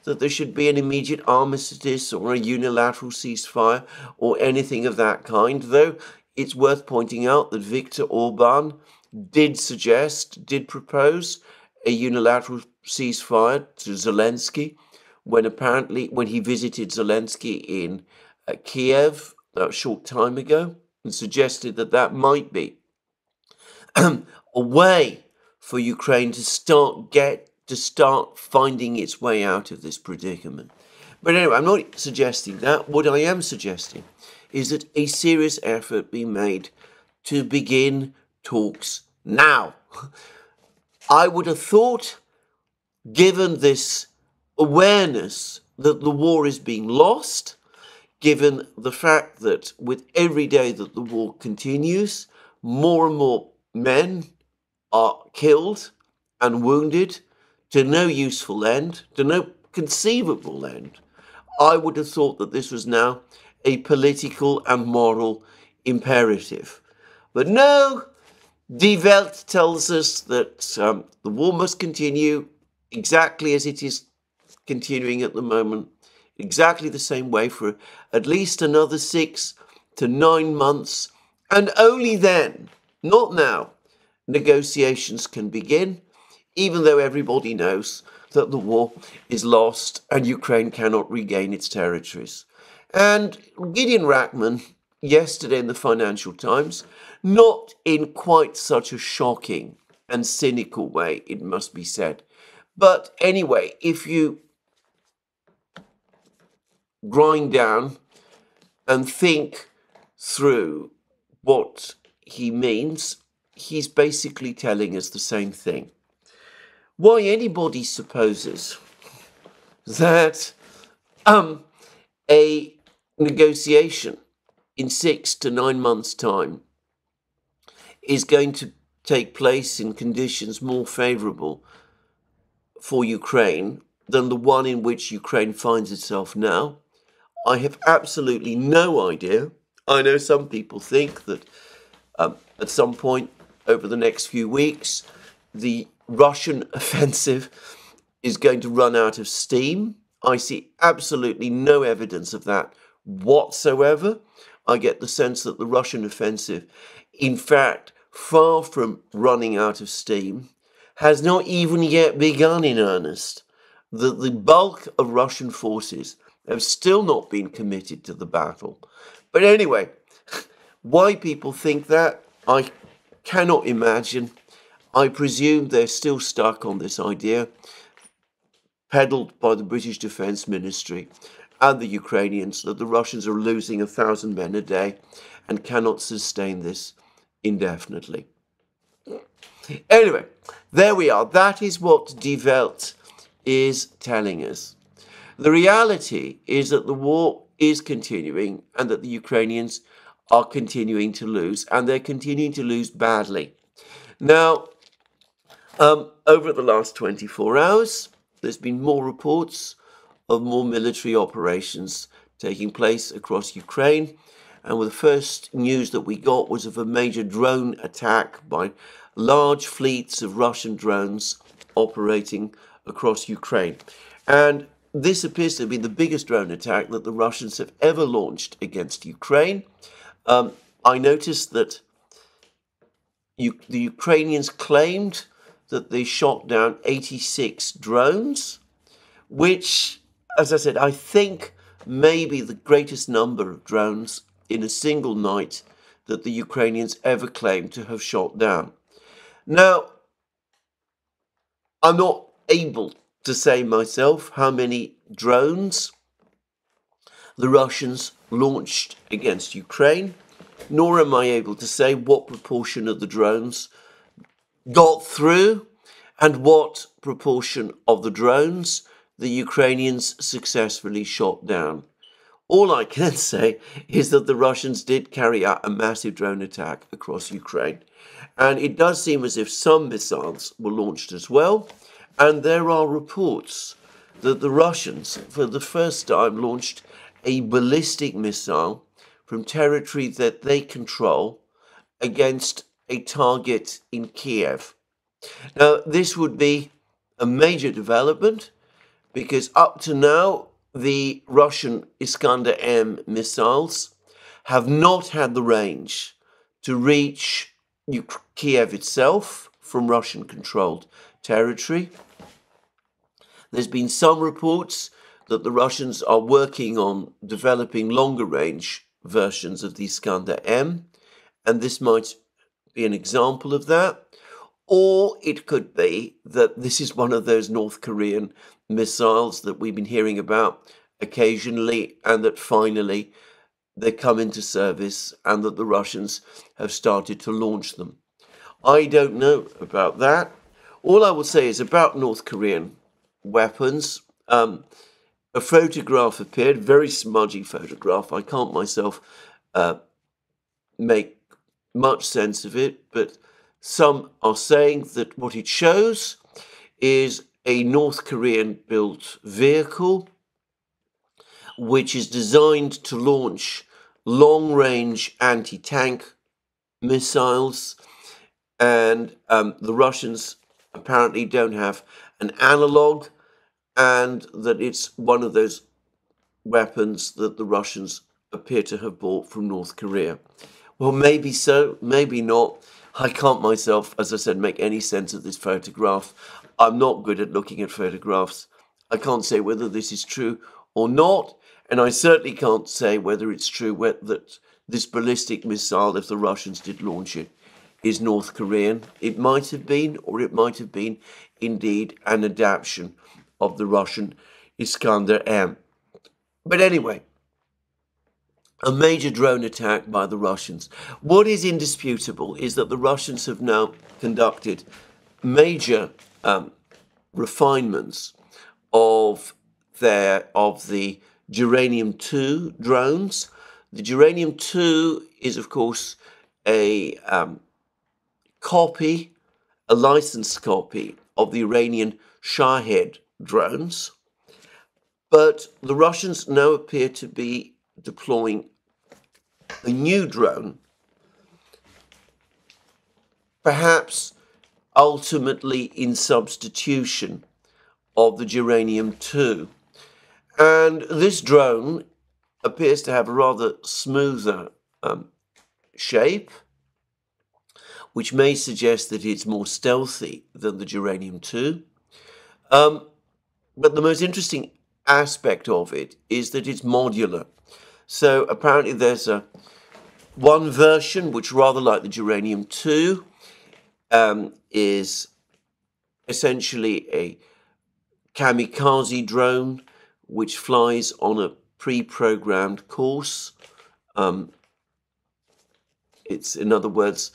that there should be an immediate armistice or a unilateral ceasefire or anything of that kind, though it's worth pointing out that Viktor Orban did propose a unilateral ceasefire to Zelensky when he visited Zelensky in Kiev a short time ago, and suggested that might be a way for Ukraine to start finding its way out of this predicament. But anyway, I'm not suggesting that. What I am suggesting is that a serious effort be made to begin talks now. I would have thought, given this awareness that the war is being lost, given the fact that with every day that the war continues, more and more men are killed and wounded to no useful end, to no conceivable end, I would have thought that this was now a political and moral imperative. But no, Die Welt tells us that the war must continue exactly as it is continuing at the moment, exactly the same way for at least another 6 to 9 months, and only then, not now, negotiations can begin, even though everybody knows that the war is lost and Ukraine cannot regain its territories. And Gideon Rachman, yesterday in the Financial Times, not in quite such a shocking and cynical way, it must be said. But anyway, if you grind down and think through what he means, he's basically telling us the same thing. Why anybody supposes that a negotiation in 6 to 9 months' time is going to take place in conditions more favorable for Ukraine than the one in which Ukraine finds itself now, I have absolutely no idea. I know some people think that at some point over the next few weeks, the Russian offensive is going to run out of steam. I see absolutely no evidence of that whatsoever. I get the sense that the Russian offensive, in fact, far from running out of steam, has not even yet begun in earnest. That the bulk of Russian forces have still not been committed to the battle. But anyway, why people think that, I cannot imagine. I presume they're still stuck on this idea, peddled by the British Defence Ministry and the Ukrainians, that the Russians are losing 1,000 men a day and cannot sustain this indefinitely. Anyway, there we are. That is what Die Welt is telling us. The reality is that the war is continuing and that the Ukrainians are continuing to lose, and they're continuing to lose badly. Now, over the last 24 hours, there's been more reports of more military operations taking place across Ukraine. And the first news that we got was of a major drone attack by large fleets of Russian drones operating across Ukraine. And this appears to be the biggest drone attack that the Russians have ever launched against Ukraine. I noticed that the Ukrainians claimed that they shot down 86 drones, which, as I said, I think may be the greatest number of drones in a single night that the Ukrainians ever claimed to have shot down. Now, I'm not able to say myself how many drones the Russians launched against Ukraine, nor am I able to say what proportion of the drones got through and what proportion of the drones the Ukrainians successfully shot down. All I can say is that the Russians did carry out a massive drone attack across Ukraine. And it does seem as if some missiles were launched as well. And there are reports that the Russians, for the first time, launched a ballistic missile from territory that they control against a target in Kiev. Now, this would be a major development because up to now, the Russian Iskander-M missiles have not had the range to reach Kiev itself from Russian-controlled territory. There's been some reports that the Russians are working on developing longer-range versions of the Iskander-M, and this might be an example of that. Or it could be that this is one of those North Korean missiles that we've been hearing about occasionally, and that finally they come into service and that the Russians have started to launch them. I don't know about that. All I will say is about North Korean weapons. A photograph appeared, very smudgy photograph. I can't myself make much sense of it, but some are saying that what it shows is a North Korean-built vehicle which is designed to launch long-range anti-tank missiles, and the Russians apparently don't have an analog, and that it's one of those weapons that the Russians appear to have bought from North Korea. Well, maybe so, maybe not. I can't myself, as I said, make any sense of this photograph. I'm not good at looking at photographs. I can't say whether this is true or not, and I certainly can't say whether it's true that this ballistic missile, if the Russians did launch it, is North Korean. It might have been, or it might have been indeed an adaptation of the Russian Iskander-M. But anyway, a major drone attack by the Russians. What is indisputable is that the Russians have now conducted major refinements of the Geranium-2 drones. The Geranium-2 is, of course, a licensed copy of the Iranian Shahed drones. But the Russians now appear to be deploying a new drone, perhaps ultimately in substitution of the Geranium-2. And this drone appears to have a rather smoother shape, which may suggest that it's more stealthy than the Geranium-2. But the most interesting aspect of it is that it's modular. So apparently there's one version which, rather like the Geranium-2, is essentially a kamikaze drone which flies on a pre-programmed course. It's, in other words,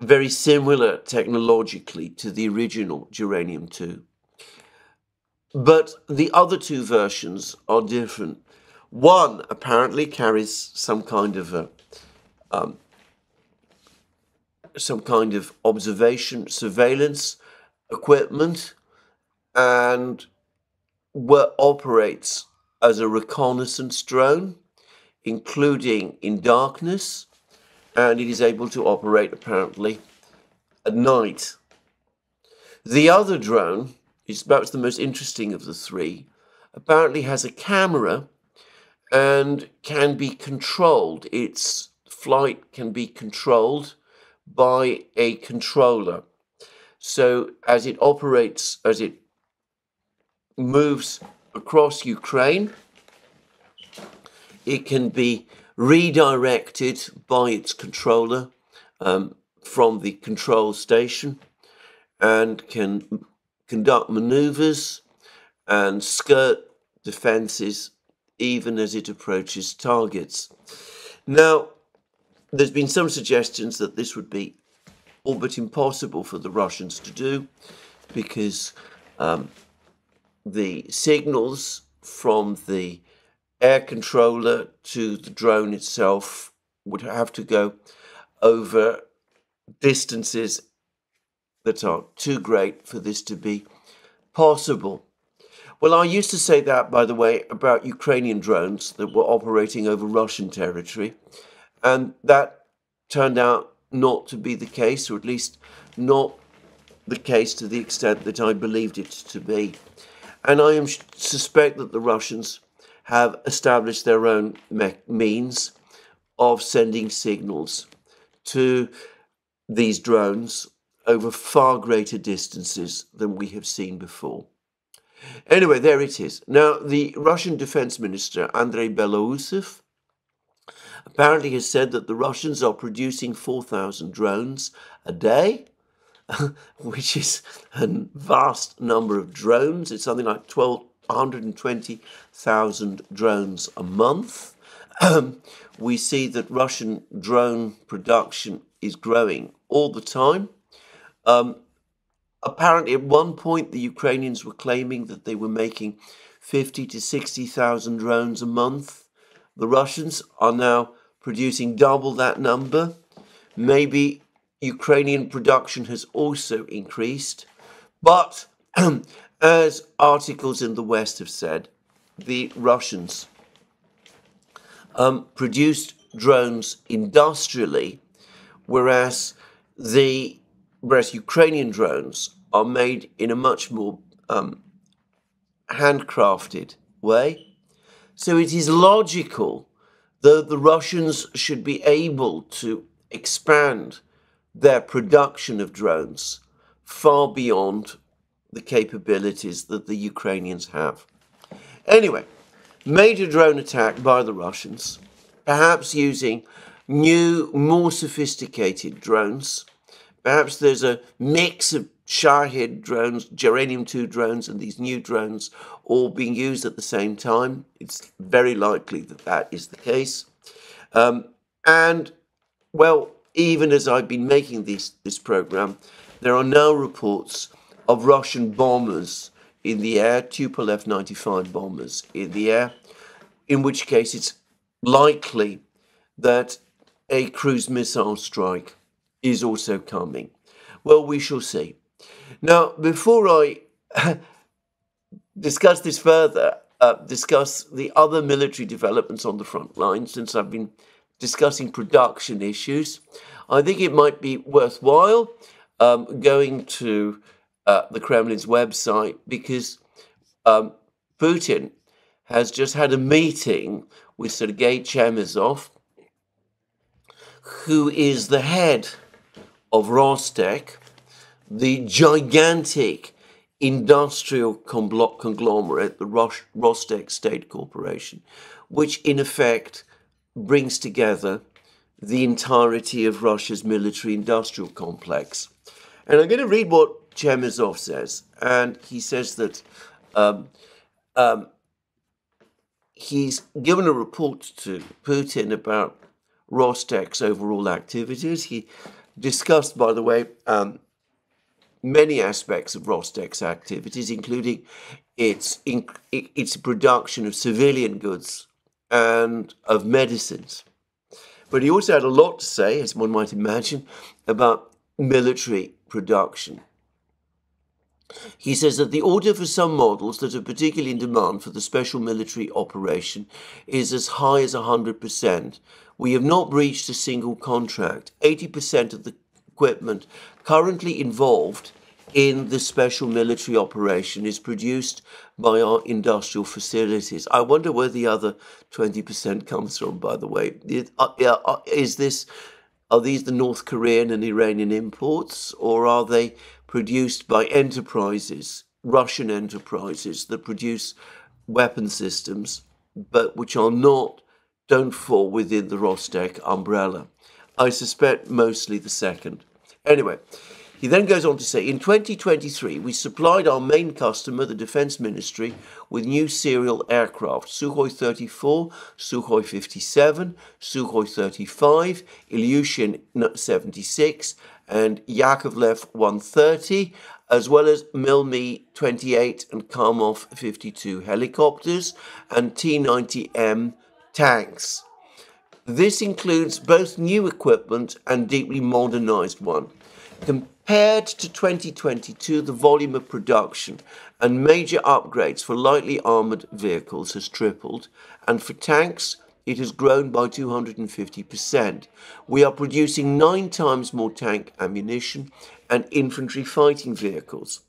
very similar technologically to the original Geranium-2. But the other two versions are different. One apparently carries some kind of some kind of observation, surveillance equipment, and operates as a reconnaissance drone, including in darkness, and it is able to operate apparently at night. The other drone is perhaps the most interesting of the three, apparently has a camera and can be controlled. Its flight can be controlled by a controller. So as it operates, as it moves across Ukraine, it can be redirected by its controller from the control station and can conduct maneuvers and skirt defenses even as it approaches targets. Now, there's been some suggestions that this would be all but impossible for the Russians to do because the signals from the air controller to the drone itself would have to go over distances that are too great for this to be possible. Well, I used to say that, by the way, about Ukrainian drones that were operating over Russian territory, and that turned out not to be the case, or at least not the case to the extent that I believed it to be. And I suspect that the Russians have established their own means of sending signals to these drones over far greater distances than we have seen before. Anyway, there it is. Now, the Russian Defense Minister, Andrei Belousov, apparently has said that the Russians are producing 4,000 drones a day, which is a vast number of drones. It's something like 120,000 drones a month. We see that Russian drone production is growing all the time. Apparently, at one point, the Ukrainians were claiming that they were making 50 to 60,000 drones a month. The Russians are now producing double that number. Maybe Ukrainian production has also increased. But as articles in the West have said, the Russians produced drones industrially, whereas Ukrainian drones are made in a much more handcrafted way. So it is logical that the Russians should be able to expand their production of drones far beyond the capabilities that the Ukrainians have. Anyway, major drone attack by the Russians, perhaps using new, more sophisticated drones. Perhaps there's a mix of Shahed drones, Geranium-2 drones, and these new drones all being used at the same time. It's very likely that that is the case. And, well, even as I've been making this program, there are now reports of Russian bombers in the air, Tupolev 95 bombers in the air, in which case it's likely that a cruise missile strike is also coming. Well, we shall see. Now, before I discuss this further, discuss the other military developments on the front line, since I've been discussing production issues, I think it might be worthwhile going to the Kremlin's website, because Putin has just had a meeting with Sergei Chemezov, who is the head of Rostec, the gigantic industrial conglomerate, the Rostec State Corporation, which in effect brings together the entirety of Russia's military-industrial complex. And I'm going to read what Chemezov says, and he says that he's given a report to Putin about Rostec's overall activities. He discussed, by the way, many aspects of Rostec's activities, including its production of civilian goods and of medicines. But he also had a lot to say, as one might imagine, about military production. He says that the order for some models that are particularly in demand for the special military operation is as high as 100%. We have not breached a single contract. 80% of the equipment currently involved in the special military operation is produced by our industrial facilities. I wonder where the other 20% comes from, by the way. Are these the North Korean and Iranian imports, or are they produced by enterprises, Russian enterprises that produce weapon systems, but which don't fall within the Rostec umbrella? I suspect mostly the second. Anyway, he then goes on to say, in 2023, we supplied our main customer, the Defense Ministry, with new serial aircraft, Sukhoi 34, Sukhoi 57, Sukhoi 35, Ilyushin 76, and Yakovlev 130, as well as Milmi 28 and Kamov 52 helicopters and T-90M tanks. This includes both new equipment and deeply modernized one. Compared to 2022, the volume of production and major upgrades for lightly armoured vehicles has tripled, and for tanks, it has grown by 250%. We are producing 9 times more tank ammunition and infantry fighting vehicles.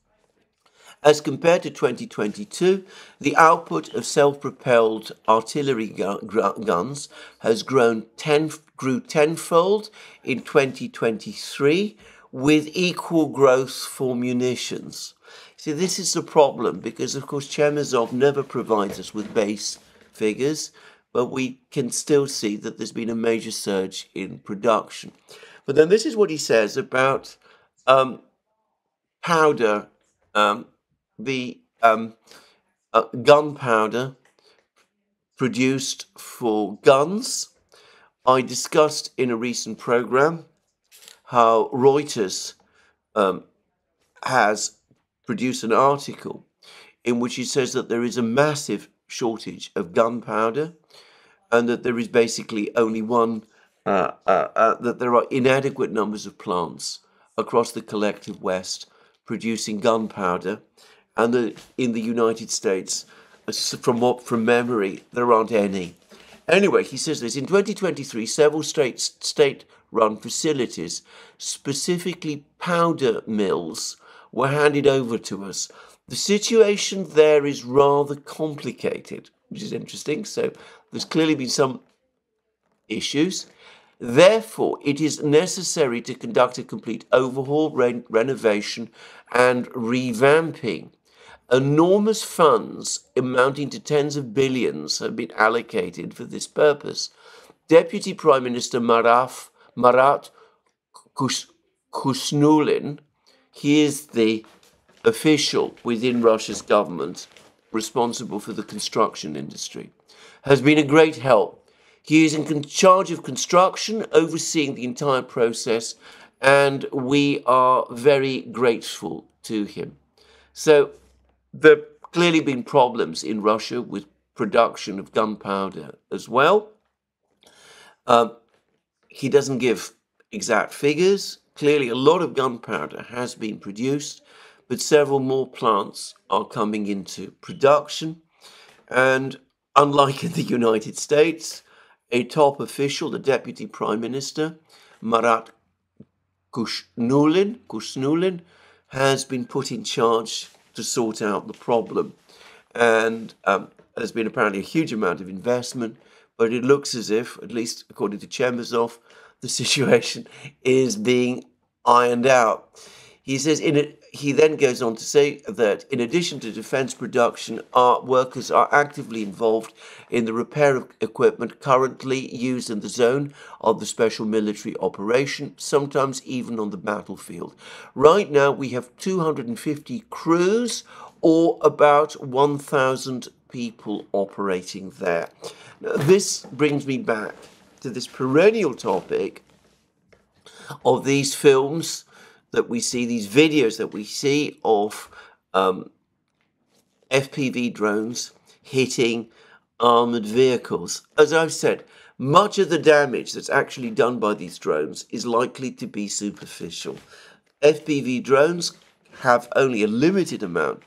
As compared to 2022, the output of self-propelled artillery guns has grew tenfold in 2023, with equal growth for munitions. See, this is the problem, because of course Chemezov never provides us with base figures, but we can still see that there's been a major surge in production. But then this is what he says about powder, gunpowder produced for guns. I discussed in a recent program how Reuters has produced an article in which he says that there is a massive shortage of gunpowder, and that there is basically only that there are inadequate numbers of plants across the collective West producing gunpowder, and that in the United States, from memory, there aren't any. Anyway, he says this, in 2023, several state-run facilities, specifically powder mills, were handed over to us. The situation there is rather complicated, which is interesting. So there's clearly been some issues. Therefore, it is necessary to conduct a complete overhaul, renovation, and revamping. Enormous funds amounting to tens of billions have been allocated for this purpose. Deputy Prime Minister Marat Khusnulin, he is the official within Russia's government responsible for the construction industry, has been a great help. He is in charge of construction, overseeing the entire process, and we are very grateful to him. So there have clearly been problems in Russia with production of gunpowder as well. He doesn't give exact figures. Clearly, a lot of gunpowder has been produced, but several more plants are coming into production. And unlike in the United States, a top official, the Deputy Prime Minister, Marat Khusnulin, has been put in charge to sort out the problem. And there's been apparently a huge amount of investment, but it looks as if, at least according to Chemezov, the situation is being ironed out. He says he then goes on to say that in addition to defense production, our workers are actively involved in the repair of equipment currently used in the zone of the special military operation, sometimes even on the battlefield. Right now, we have 250 crews, or about 1,000 people operating there. Now, this brings me back to this perennial topic of these films that we see, these videos that we see of FPV drones hitting armoured vehicles. As I've said, Much of the damage that's actually done by these drones is likely to be superficial. FPV drones have only a limited amount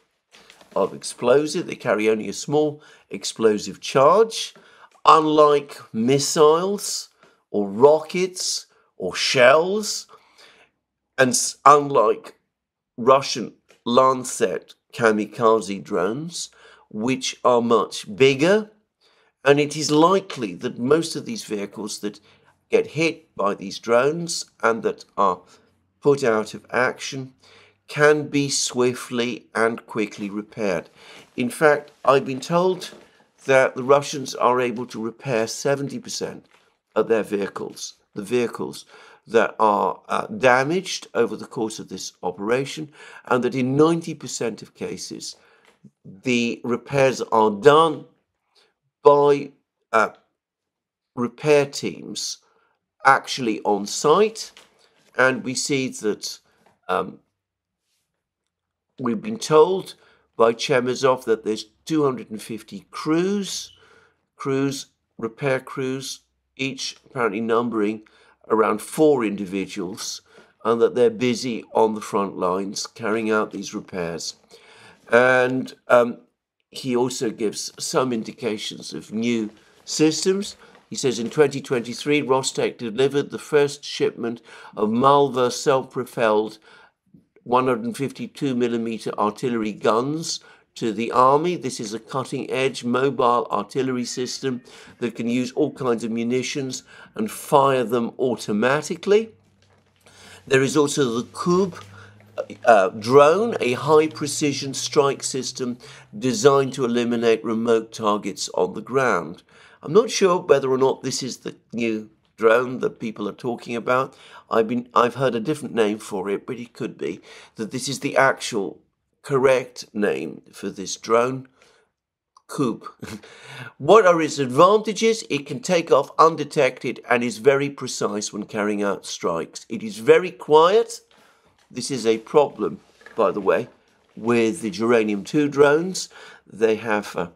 of explosive. They carry only a small explosive charge, unlike missiles or rockets or shells, and unlike Russian Lancet kamikaze drones, which are much bigger. And it is likely that most of these vehicles that get hit by these drones and that are put out of action can be swiftly and quickly repaired. In fact, I've been told that the Russians are able to repair 70% of their vehicles, the vehicles that are damaged over the course of this operation, and that in 90% of cases, the repairs are done by repair teams actually on site. And we see that we've been told by Chasov that there's 250 repair crews, each apparently numbering around 4 individuals, and that they're busy on the front lines carrying out these repairs. And he also gives some indications of new systems. He says in 2023, Rostec delivered the first shipment of Malva self-propelled 152mm artillery guns to the army. This is a cutting-edge mobile artillery system that can use all kinds of munitions and fire them automatically. There is also the Kub drone, a high-precision strike system designed to eliminate remote targets on the ground. I'm not sure whether or not this is the new drone that people are talking about. I've heard a different name for it, but it could be that this is the actual correct name for this drone, Kub. What are its advantages? It can take off undetected and is very precise when carrying out strikes. It is very quiet. This is a problem, by the way, with the Geranium-2 drones. They have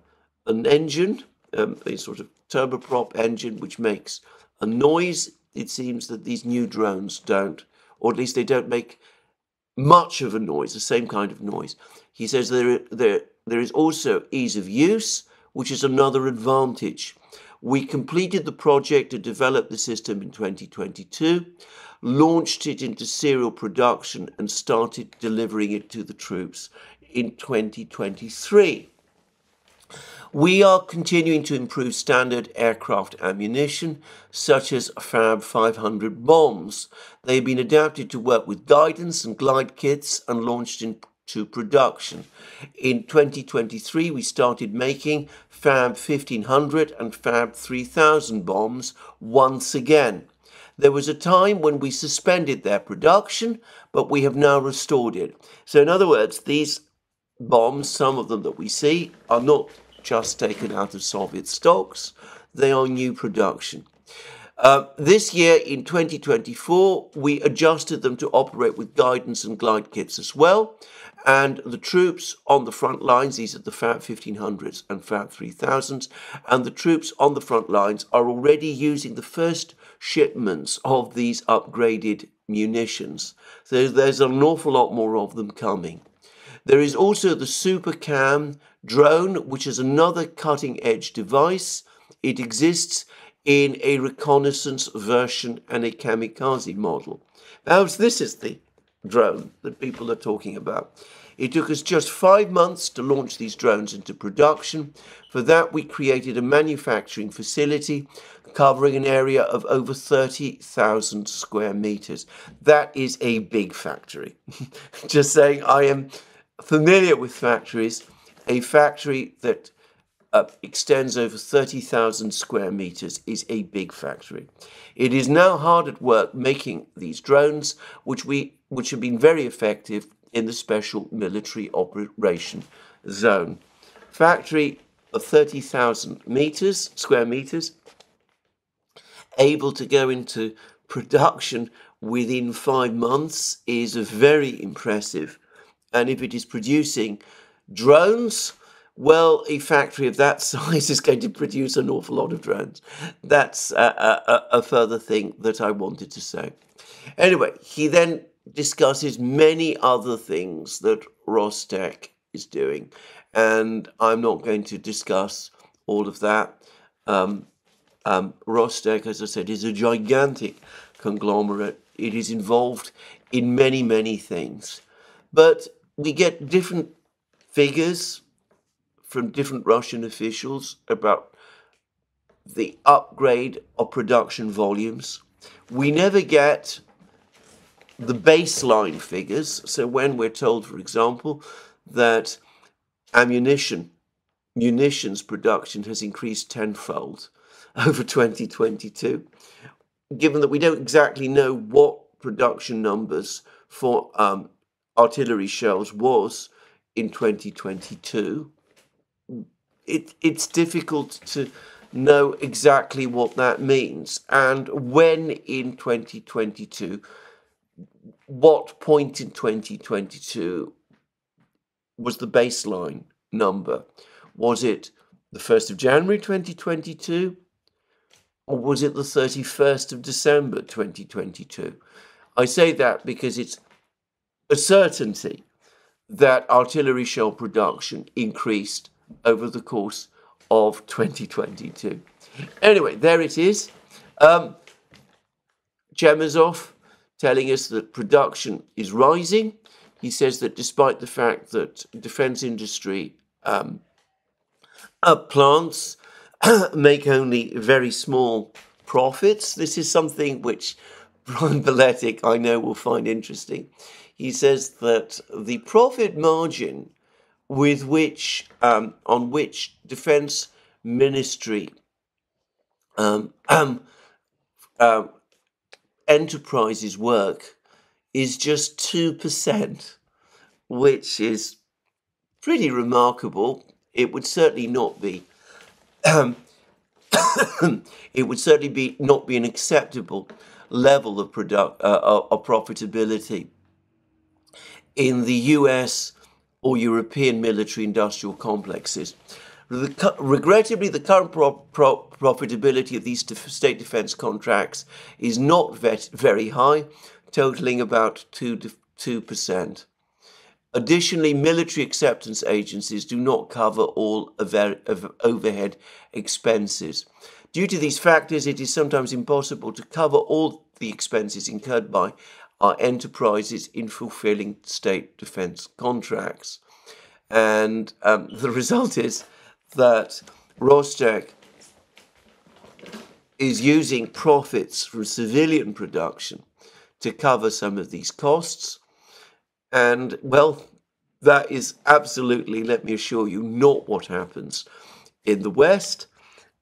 an engine, a sort of turboprop engine, which makes a noise. It seems that these new drones don't, or at least they don't make much of a noise, the same kind of noise. He says there is also ease of use, which is another advantage. We completed the project to develop the system in 2022, launched it into serial production and started delivering it to the troops in 2023. We are continuing to improve standard aircraft ammunition, such as Fab 500 bombs. They've been adapted to work with guidance and glide kits and launched into production. In 2023, we started making Fab 1500 and Fab 3000 bombs once again. There was a time when we suspended their production, but we have now restored it. So in other words, these bombs, some of them that we see, are not just taken out of Soviet stocks. They are new production. This year, in 2024, we adjusted them to operate with guidance and glide kits as well. And the troops on the front lines, these are the Fab 1500s and Fab 3000s, and the troops on the front lines are already using the first shipments of these upgraded munitions. So there's an awful lot more of them coming. There is also the SuperCam drone, which is another cutting-edge device. It exists in a reconnaissance version and a kamikaze model. Perhaps this is the drone that people are talking about. It took us just 5 months to launch these drones into production. For that, we created a manufacturing facility covering an area of over 30,000 square meters. That is a big factory. Just saying, I am familiar with factories. A factory that extends over 30,000 square meters is a big factory. It is now hard at work making these drones, which have been very effective in the special military operation zone. Factory of 30,000 square meters, able to go into production within 5 months is very impressive. And if it is producing drones, Well, a factory of that size is going to produce an awful lot of drones. That's a further thing that I wanted to say. Anyway, he then discusses many other things that Rostec is doing, and I'm not going to discuss all of that. Rostec, as I said, is a gigantic conglomerate. It is involved in many, many things. But we get different figures from different Russian officials about the upgrade of production volumes. We never get the baseline figures. So when we're told, for example, that munitions production has increased tenfold over 2022, given that we don't exactly know what production numbers for artillery shells was in 2022, it's difficult to know exactly what that means. And when in 2022, what point in 2022 was the baseline number? Was it the 1st of January 2022? Or was it the 31st of December 2022? I say that because it's a certainty that artillery shell production increased over the course of 2022. Anyway, there it is. Chemezov telling us that production is rising. He says that despite the fact that defense industry plants make only very small profits, this is something which Brian Beletic, I know, will find interesting. He says that the profit margin with which on which defense ministry enterprises work is just 2%, which is pretty remarkable. It would certainly not be it would certainly not be an acceptable level of profitability in the US or European military industrial complexes. Regrettably, the current profitability of these state defense contracts is not very high, totaling about 2%. Additionally, military acceptance agencies do not cover all overhead expenses. Due to these factors, it is sometimes impossible to cover all the expenses incurred by our enterprises in fulfilling state defense contracts. And the result is that Rostec is using profits from civilian production to cover some of these costs. And, well, that is absolutely, let me assure you, not what happens in the West.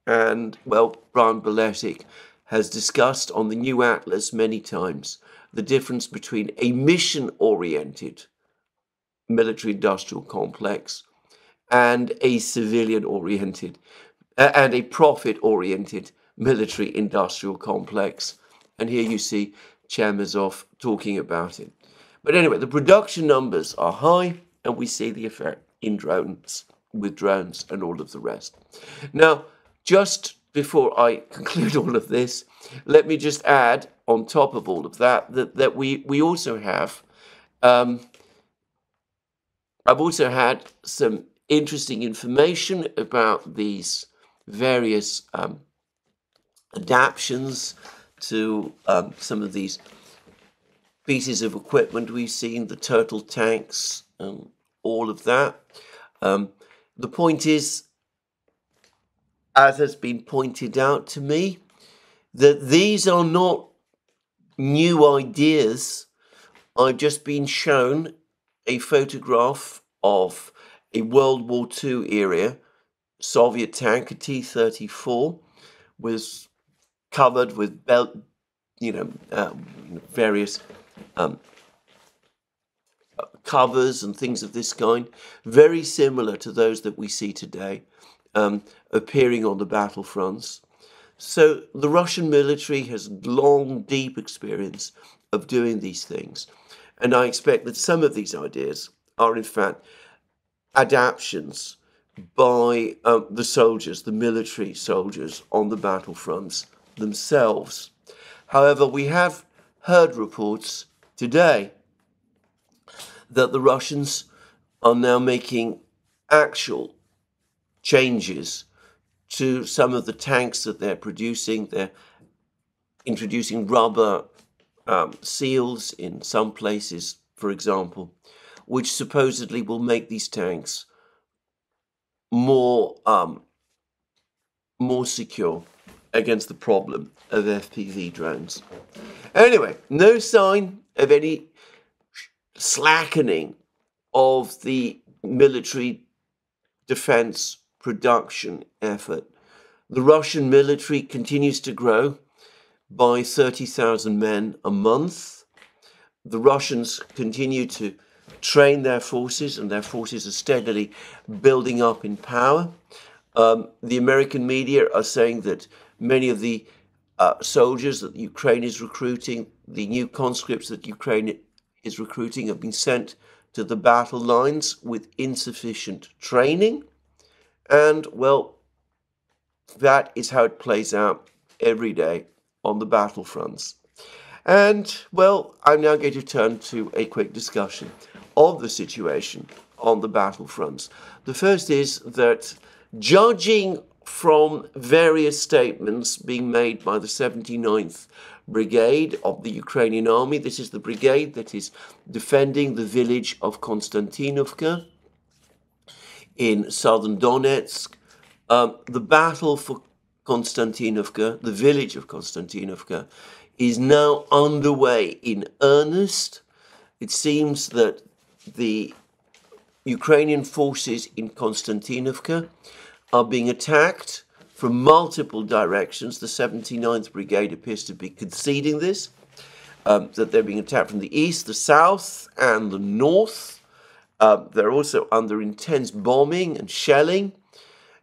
And, well, Brian Beletic has discussed on the new Atlas many times the difference between a mission-oriented military-industrial complex and a civilian-oriented and a profit-oriented military-industrial complex. And here you see Chemezov talking about it. But anyway, the production numbers are high, and we see the effect in drones, with drones and all of the rest. Now, just before I conclude all of this, let me just add, on top of all of that, that we also have, I've also had some interesting information about these various adaptations to some of these pieces of equipment we've seen, the turtle tanks, all of that. The point is, as has been pointed out to me, that these are not new ideas. I've just been shown a photograph of a World War II era Soviet tank, a T-34, was covered with various covers and things of this kind, very similar to those that we see today, appearing on the battlefronts. So the Russian military has long, deep experience of doing these things. And I expect that some of these ideas are, in fact, adaptations by the soldiers, the military soldiers on the battlefronts themselves. However, we have heard reports today that the Russians are now making actual changes to some of the tanks that they're producing. They're introducing rubber seals in some places, for example, which supposedly will make these tanks more secure against the problem of FPV drones. Anyway, no sign of any slackening of the military defense production effort. The Russian military continues to grow by 30,000 men a month. The Russians continue to train their forces, and their forces are steadily building up in power. The American media are saying that many of the soldiers that Ukraine is recruiting, the new conscripts that Ukraine is recruiting, have been sent to the battle lines with insufficient training. And, well, that is how it plays out every day on the battlefronts. And, well, I'm now going to turn to a quick discussion of the situation on the battlefronts. The first is that, judging from various statements being made by the 79th Brigade of the Ukrainian army, this is the brigade that is defending the village of Konstantinovka in southern Donetsk. The battle for Konstantinovka, the village of Konstantinovka, is now underway in earnest. It seems that the Ukrainian forces in Konstantinovka are being attacked from multiple directions. The 79th Brigade appears to be conceding this, that they're being attacked from the east, the south, and the north. They're also under intense bombing and shelling.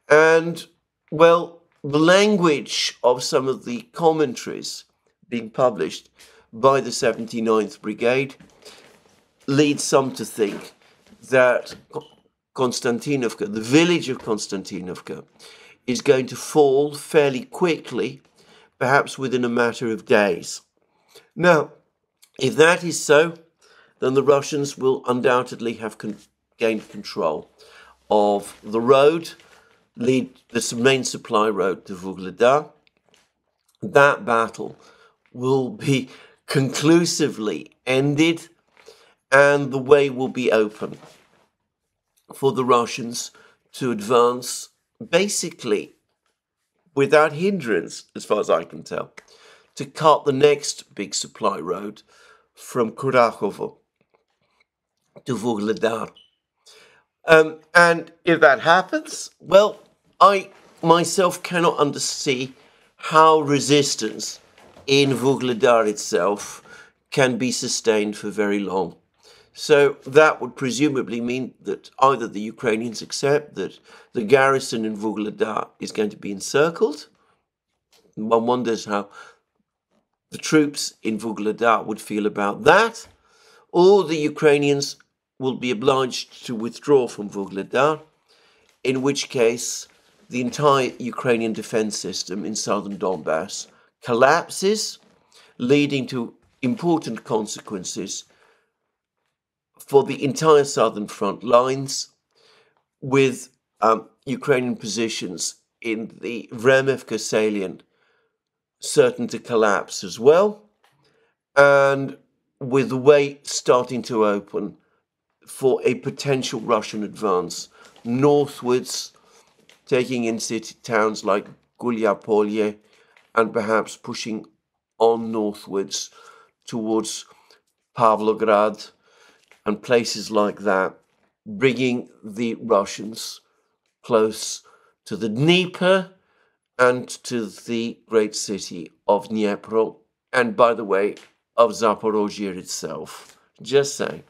And, well, the language of some of the commentaries being published by the 79th Brigade leads some to think that Konstantinovka, the village of Konstantinovka, is going to fall fairly quickly, perhaps within a matter of days. Now, if that is so, then the Russians will undoubtedly have gained control of the road, the main supply road to Vuhledar. That battle will be conclusively ended, and the way will be open for the Russians to advance basically without hindrance, as far as I can tell, to cut the next big supply road from Kurachovo to Vuhledar. And if that happens, well, I myself cannot undersee how resistance in Vuhledar itself can be sustained for very long. So that would presumably mean that either the Ukrainians accept that the garrison in Vuhledar is going to be encircled. One wonders how the troops in Vuhledar would feel about that, or the Ukrainians will be obliged to withdraw from Vuhledar, in which case the entire Ukrainian defense system in southern Donbass collapses, leading to important consequences for the entire southern front lines, with Ukrainian positions in the Vremivka salient certain to collapse as well, and with the way starting to open for a potential Russian advance northwards, taking in city towns like Gulyapolye and perhaps pushing on northwards towards Pavlograd and places like that, bringing the Russians close to the Dnieper and to the great city of Dnipro, and by the way, of Zaporozhye itself. Just saying.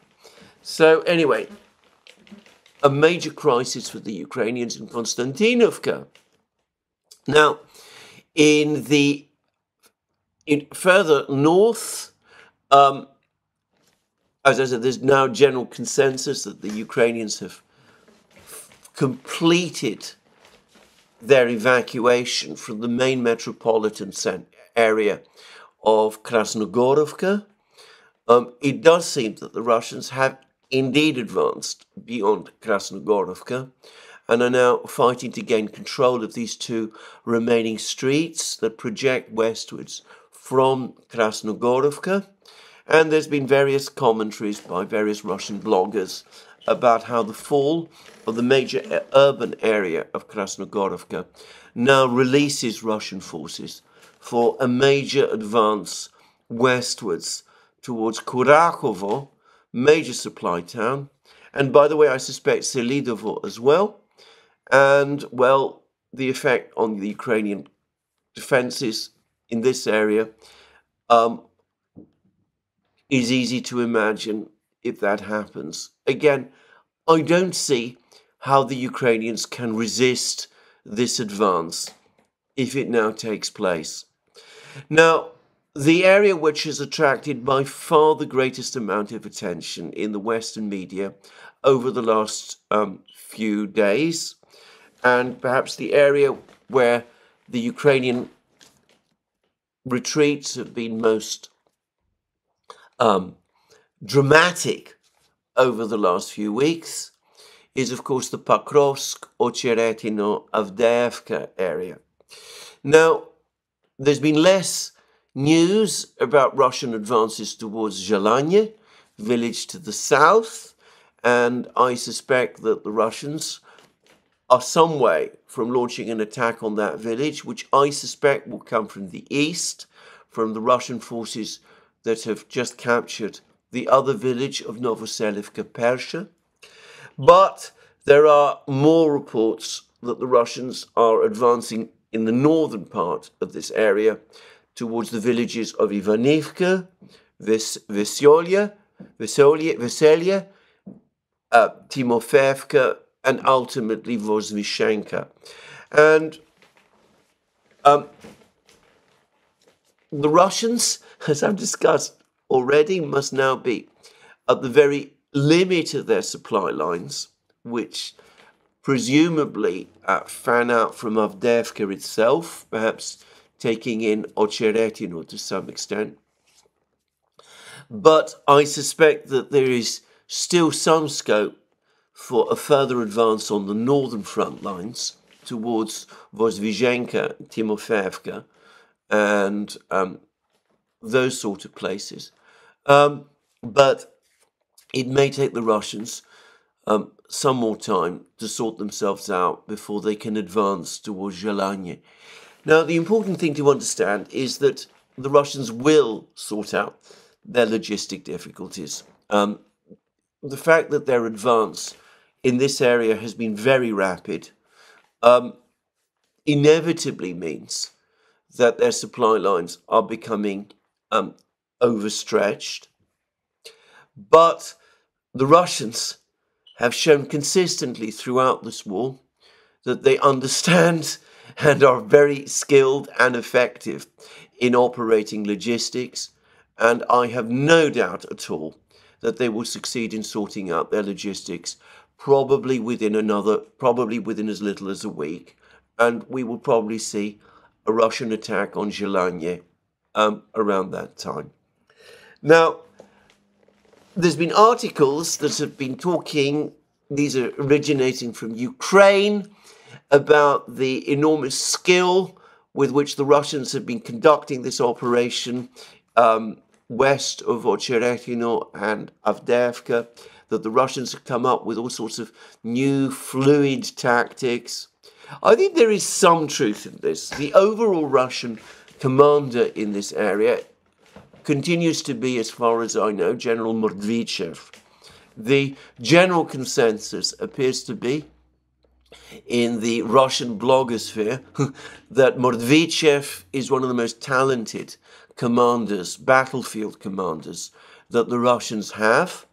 So anyway, a major crisis for the Ukrainians in Konstantinovka. Now, in further north, as I said, there's now general consensus that the Ukrainians have completed their evacuation from the main metropolitan area of Krasnogorovka. It does seem that the Russians have indeed advanced beyond Krasnogorovka and are now fighting to gain control of these two remaining streets that project westwards from Krasnogorovka. And there's been various commentaries by various Russian bloggers about how the fall of the major urban area of Krasnogorovka now releases Russian forces for a major advance westwards towards Kurakovo, major supply town, and by the way, I suspect Selidovo as well. And, well, the effect on the Ukrainian defenses in this area is easy to imagine if that happens. Again, I don't see how the Ukrainians can resist this advance if it now takes place. Now, the area which has attracted by far the greatest amount of attention in the Western media over the last few days, and perhaps the area where the Ukrainian retreats have been most dramatic over the last few weeks, is of course the Pokrovsk, Ocheretino, Avdiivka area. Now, there's been less news about Russian advances towards Zhelanye, village to the south, and I suspect that the Russians are some way from launching an attack on that village, which I suspect will come from the east, from the Russian forces that have just captured the other village of Novoselivka Persha. But there are more reports that the Russians are advancing in the northern part of this area towards the villages of Ivanivka, Veselya, Timofeevka, and ultimately Vozvishenka. And the Russians, as I've discussed already, must now be at the very limit of their supply lines, which presumably fan out from Avdiivka itself, perhaps taking in Ocheretino to some extent. But I suspect that there is still some scope for a further advance on the northern front lines towards Vozvishenka, Timofeevka, and those sort of places. But it may take the Russians some more time to sort themselves out before they can advance towards Zhelanye. Now, the important thing to understand is that the Russians will sort out their logistic difficulties. The fact that their advance in this area has been very rapid inevitably means that their supply lines are becoming overstretched. But the Russians have shown consistently throughout this war that they understand and are very skilled and effective in operating logistics, and I have no doubt at all that they will succeed in sorting out their logistics probably within as little as a week, and we will probably see a Russian attack on Zhelanye around that time. Now, there's been articles that have been talking, these are originating from Ukraine, about the enormous skill with which the Russians have been conducting this operation west of Ocheretino and Avdiivka, that the Russians have come up with all sorts of new fluid tactics. I think there is some truth in this. The overall Russian commander in this area continues to be, as far as I know, General Mordvichev. The general consensus appears to be in the Russian blogosphere that Mordvichev is one of the most talented commanders, battlefield commanders, that the Russians have.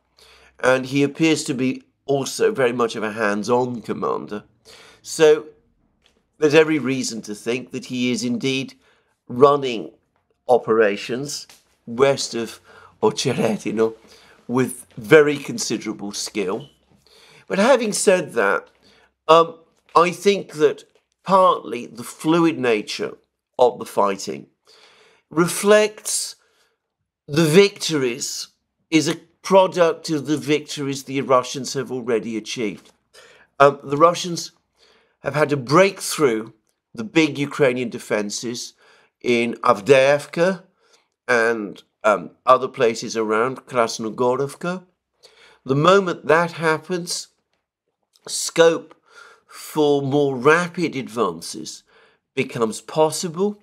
And he appears to be also very much of a hands-on commander. So there's every reason to think that he is indeed running operations west of Ocheretino with very considerable skill. But having said that, I think that partly the fluid nature of the fighting reflects the victories, is a product of the victories the Russians have already achieved. The Russians have had to break through the big Ukrainian defenses in Avdiivka and other places around Krasnogorovka. The moment that happens, scope for more rapid advances becomes possible.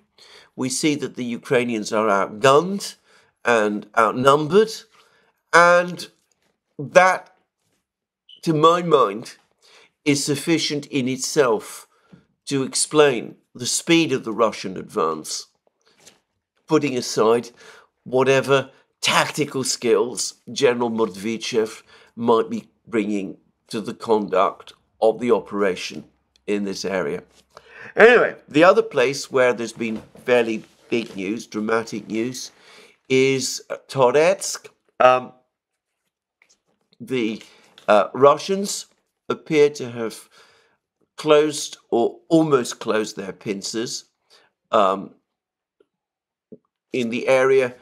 We see that the Ukrainians are outgunned and outnumbered, and that, to my mind, is sufficient in itself to explain the speed of the Russian advance, putting aside whatever tactical skills General Mordvichev might be bringing to the conduct of the operation in this area. Anyway, the other place where there's been fairly big news, dramatic news, is Toretsk. The Russians appear to have closed or almost closed their pincers in the area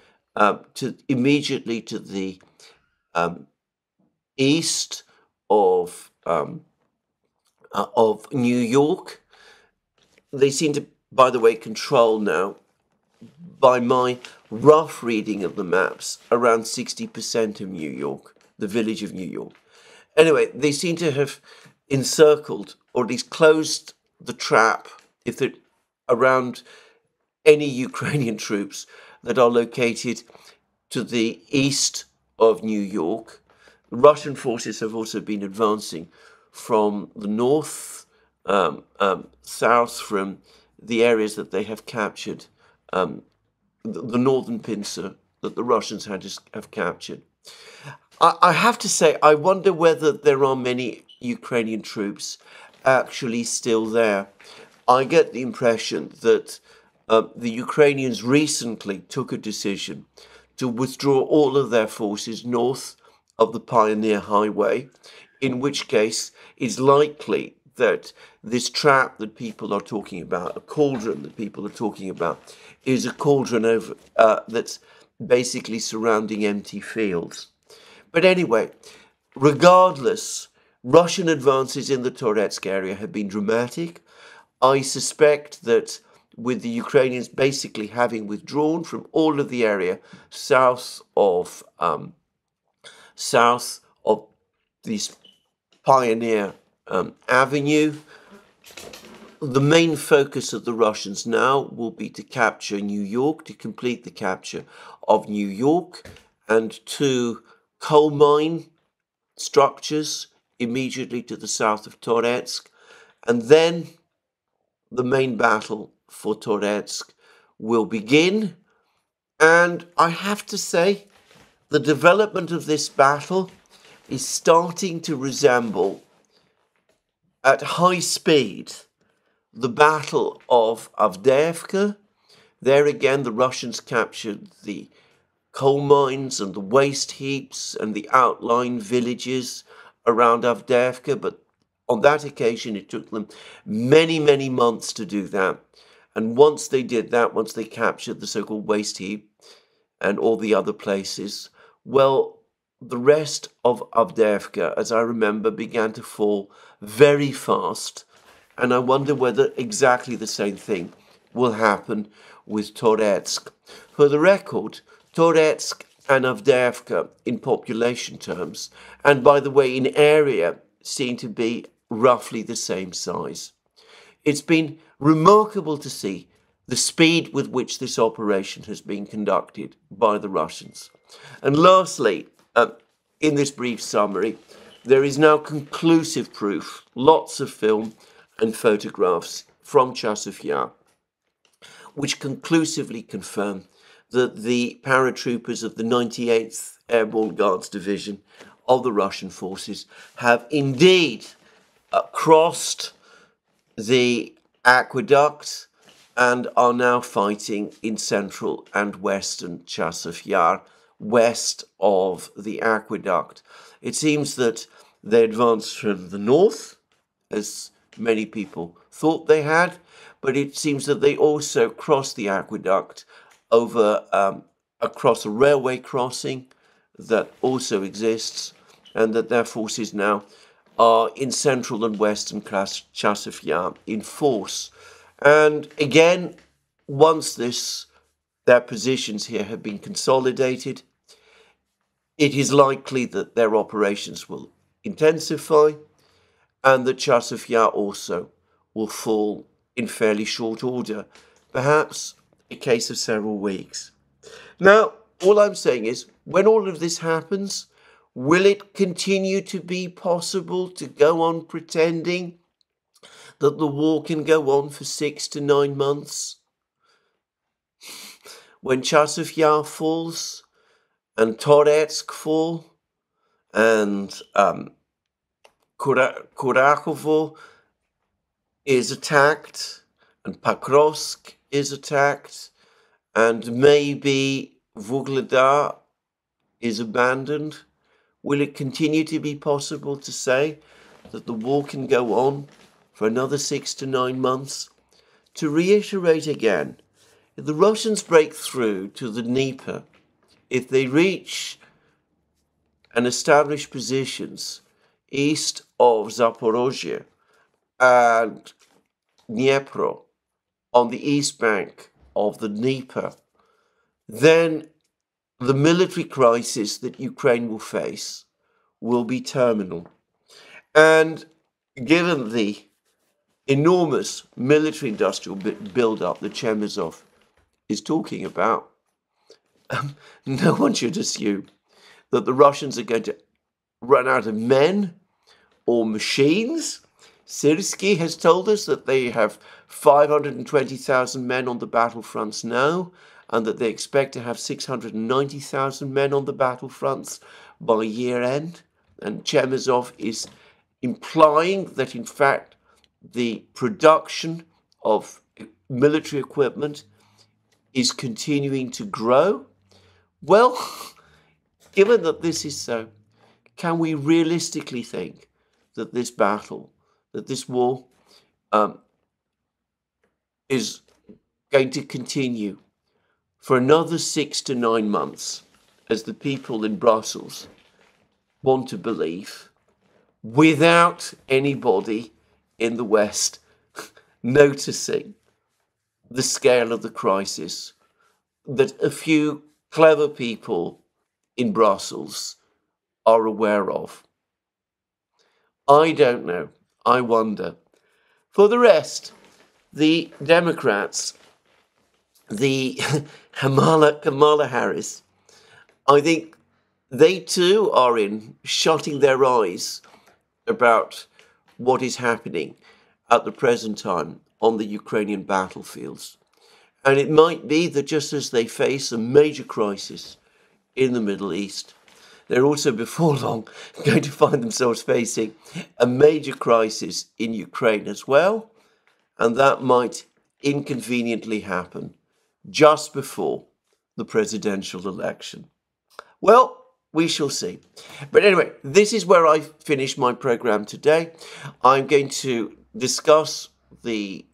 immediately to the east of New York. They seem to, by the way, control now, by my rough reading of the maps, around 60% of New York, the village of New York. Anyway, they seem to have encircled, or at least closed the trap, if they're around any Ukrainian troops that are located to the east of New York. Russian forces have also been advancing from the north, south, from the areas that they have captured, the northern pincer that the Russians have captured. I have to say, I wonder whether there are many Ukrainian troops actually still there. I get the impression that the Ukrainians recently took a decision to withdraw all of their forces north of the Pioneer Highway, in which case it's likely that this trap that people are talking about, a cauldron that people are talking about, is a cauldron over that's basically surrounding empty fields. But anyway, regardless, Russian advances in the Toretsk area have been dramatic. I suspect that with the Ukrainians basically having withdrawn from all of the area south of this Pioneer Avenue, the main focus of the Russians now will be to capture New York, to complete the capture of New York, and two coal mine structures immediately to the south of Toretsk. And then the main battle for Toretsk will begin. And I have to say, the development of this battle is starting to resemble, at high speed, the Battle of Avdiivka. There again, the Russians captured the coal mines and the waste heaps and the outlying villages around Avdiivka, but on that occasion it took them many, many months to do that. And once they did that, once they captured the so-called waste heap and all the other places, well, the rest of Avdiivka, as I remember, began to fall very fast. And I wonder whether exactly the same thing will happen with Toretsk. For the record, Toretsk and Avdiivka in population terms, and by the way, in area, seem to be roughly the same size. It's been remarkable to see the speed with which this operation has been conducted by the Russians. And lastly, in this brief summary, there is now conclusive proof, lots of film and photographs from Chasov Yar, which conclusively confirm that the paratroopers of the 98th Airborne Guards Division of the Russian forces have indeed crossed the aqueduct and are now fighting in central and western Chasov Yar, west of the aqueduct. It seems that they advanced from the north as many people thought they had, but it seems that they also crossed the aqueduct over across a railway crossing that also exists, and that their forces now are in central and western Chasov Yar in force. And again, once their positions here have been consolidated, it is likely that their operations will intensify and that Chasov Yar also will fall in fairly short order, perhaps a case of several weeks. Now, all I'm saying is, when all of this happens, will it continue to be possible to go on pretending that the war can go on for 6 to 9 months? When Chasov Yar falls, and Toretsk fall, and Kurakovo is attacked, and Pokrovsk is attacked, and maybe Vuhledar is abandoned, will it continue to be possible to say that the war can go on for another 6 to 9 months? To reiterate again, if the Russians break through to the Dnieper, if they reach and establish positions east of Zaporozhye and Dnipro on the east bank of the Dnieper, then the military crisis that Ukraine will face will be terminal. And given the enormous military-industrial build-up that Chemezov is talking about, no one should assume that the Russians are going to run out of men or machines. Syrskyi has told us that they have 520,000 men on the battlefronts now, and that they expect to have 690,000 men on the battlefronts by year end. And Chemezov is implying that, in fact, the production of military equipment is continuing to grow. Well, given that this is so, can we realistically think that this battle, that this war is going to continue for another 6 to 9 months, as the people in Brussels want to believe, without anybody in the West noticing the scale of the crisis that a few clever people in Brussels are aware of? I don't know. I wonder. For the rest, the Democrats, the Kamala Harris, I think they too are in shutting their eyes about what is happening at the present time on the Ukrainian battlefields. And it might be that just as they face a major crisis in the Middle East, they're also before long going to find themselves facing a major crisis in Ukraine as well. And that might inconveniently happen just before the presidential election. Well, we shall see. But anyway, this is where I finish my program today. I'm going to discuss the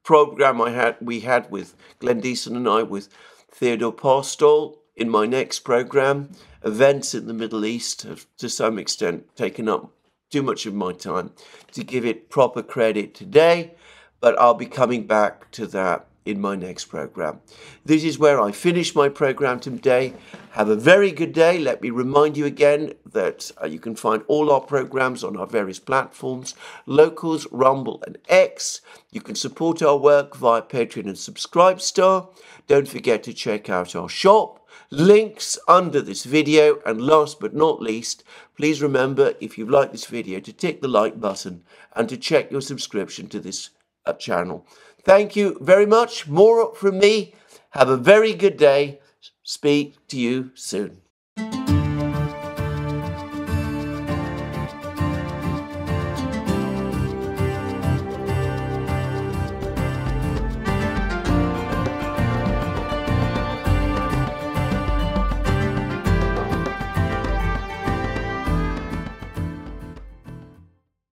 program we had with Glenn Deason and I with Theodore Postol in my next program. Events in the Middle East have to some extent taken up too much of my time to give it proper credit today, but I'll be coming back to that in my next program. This is where I finish my program today. Have a very good day. Let me remind you again that you can find all our programs on our various platforms, Locals, Rumble and X. You can support our work via Patreon and Subscribestar. Don't forget to check out our shop. Links under this video. And last but not least, please remember, if you've liked this video, to tick the like button and to check your subscription to this channel. Thank you very much. More from me. Have a very good day. Speak to you soon.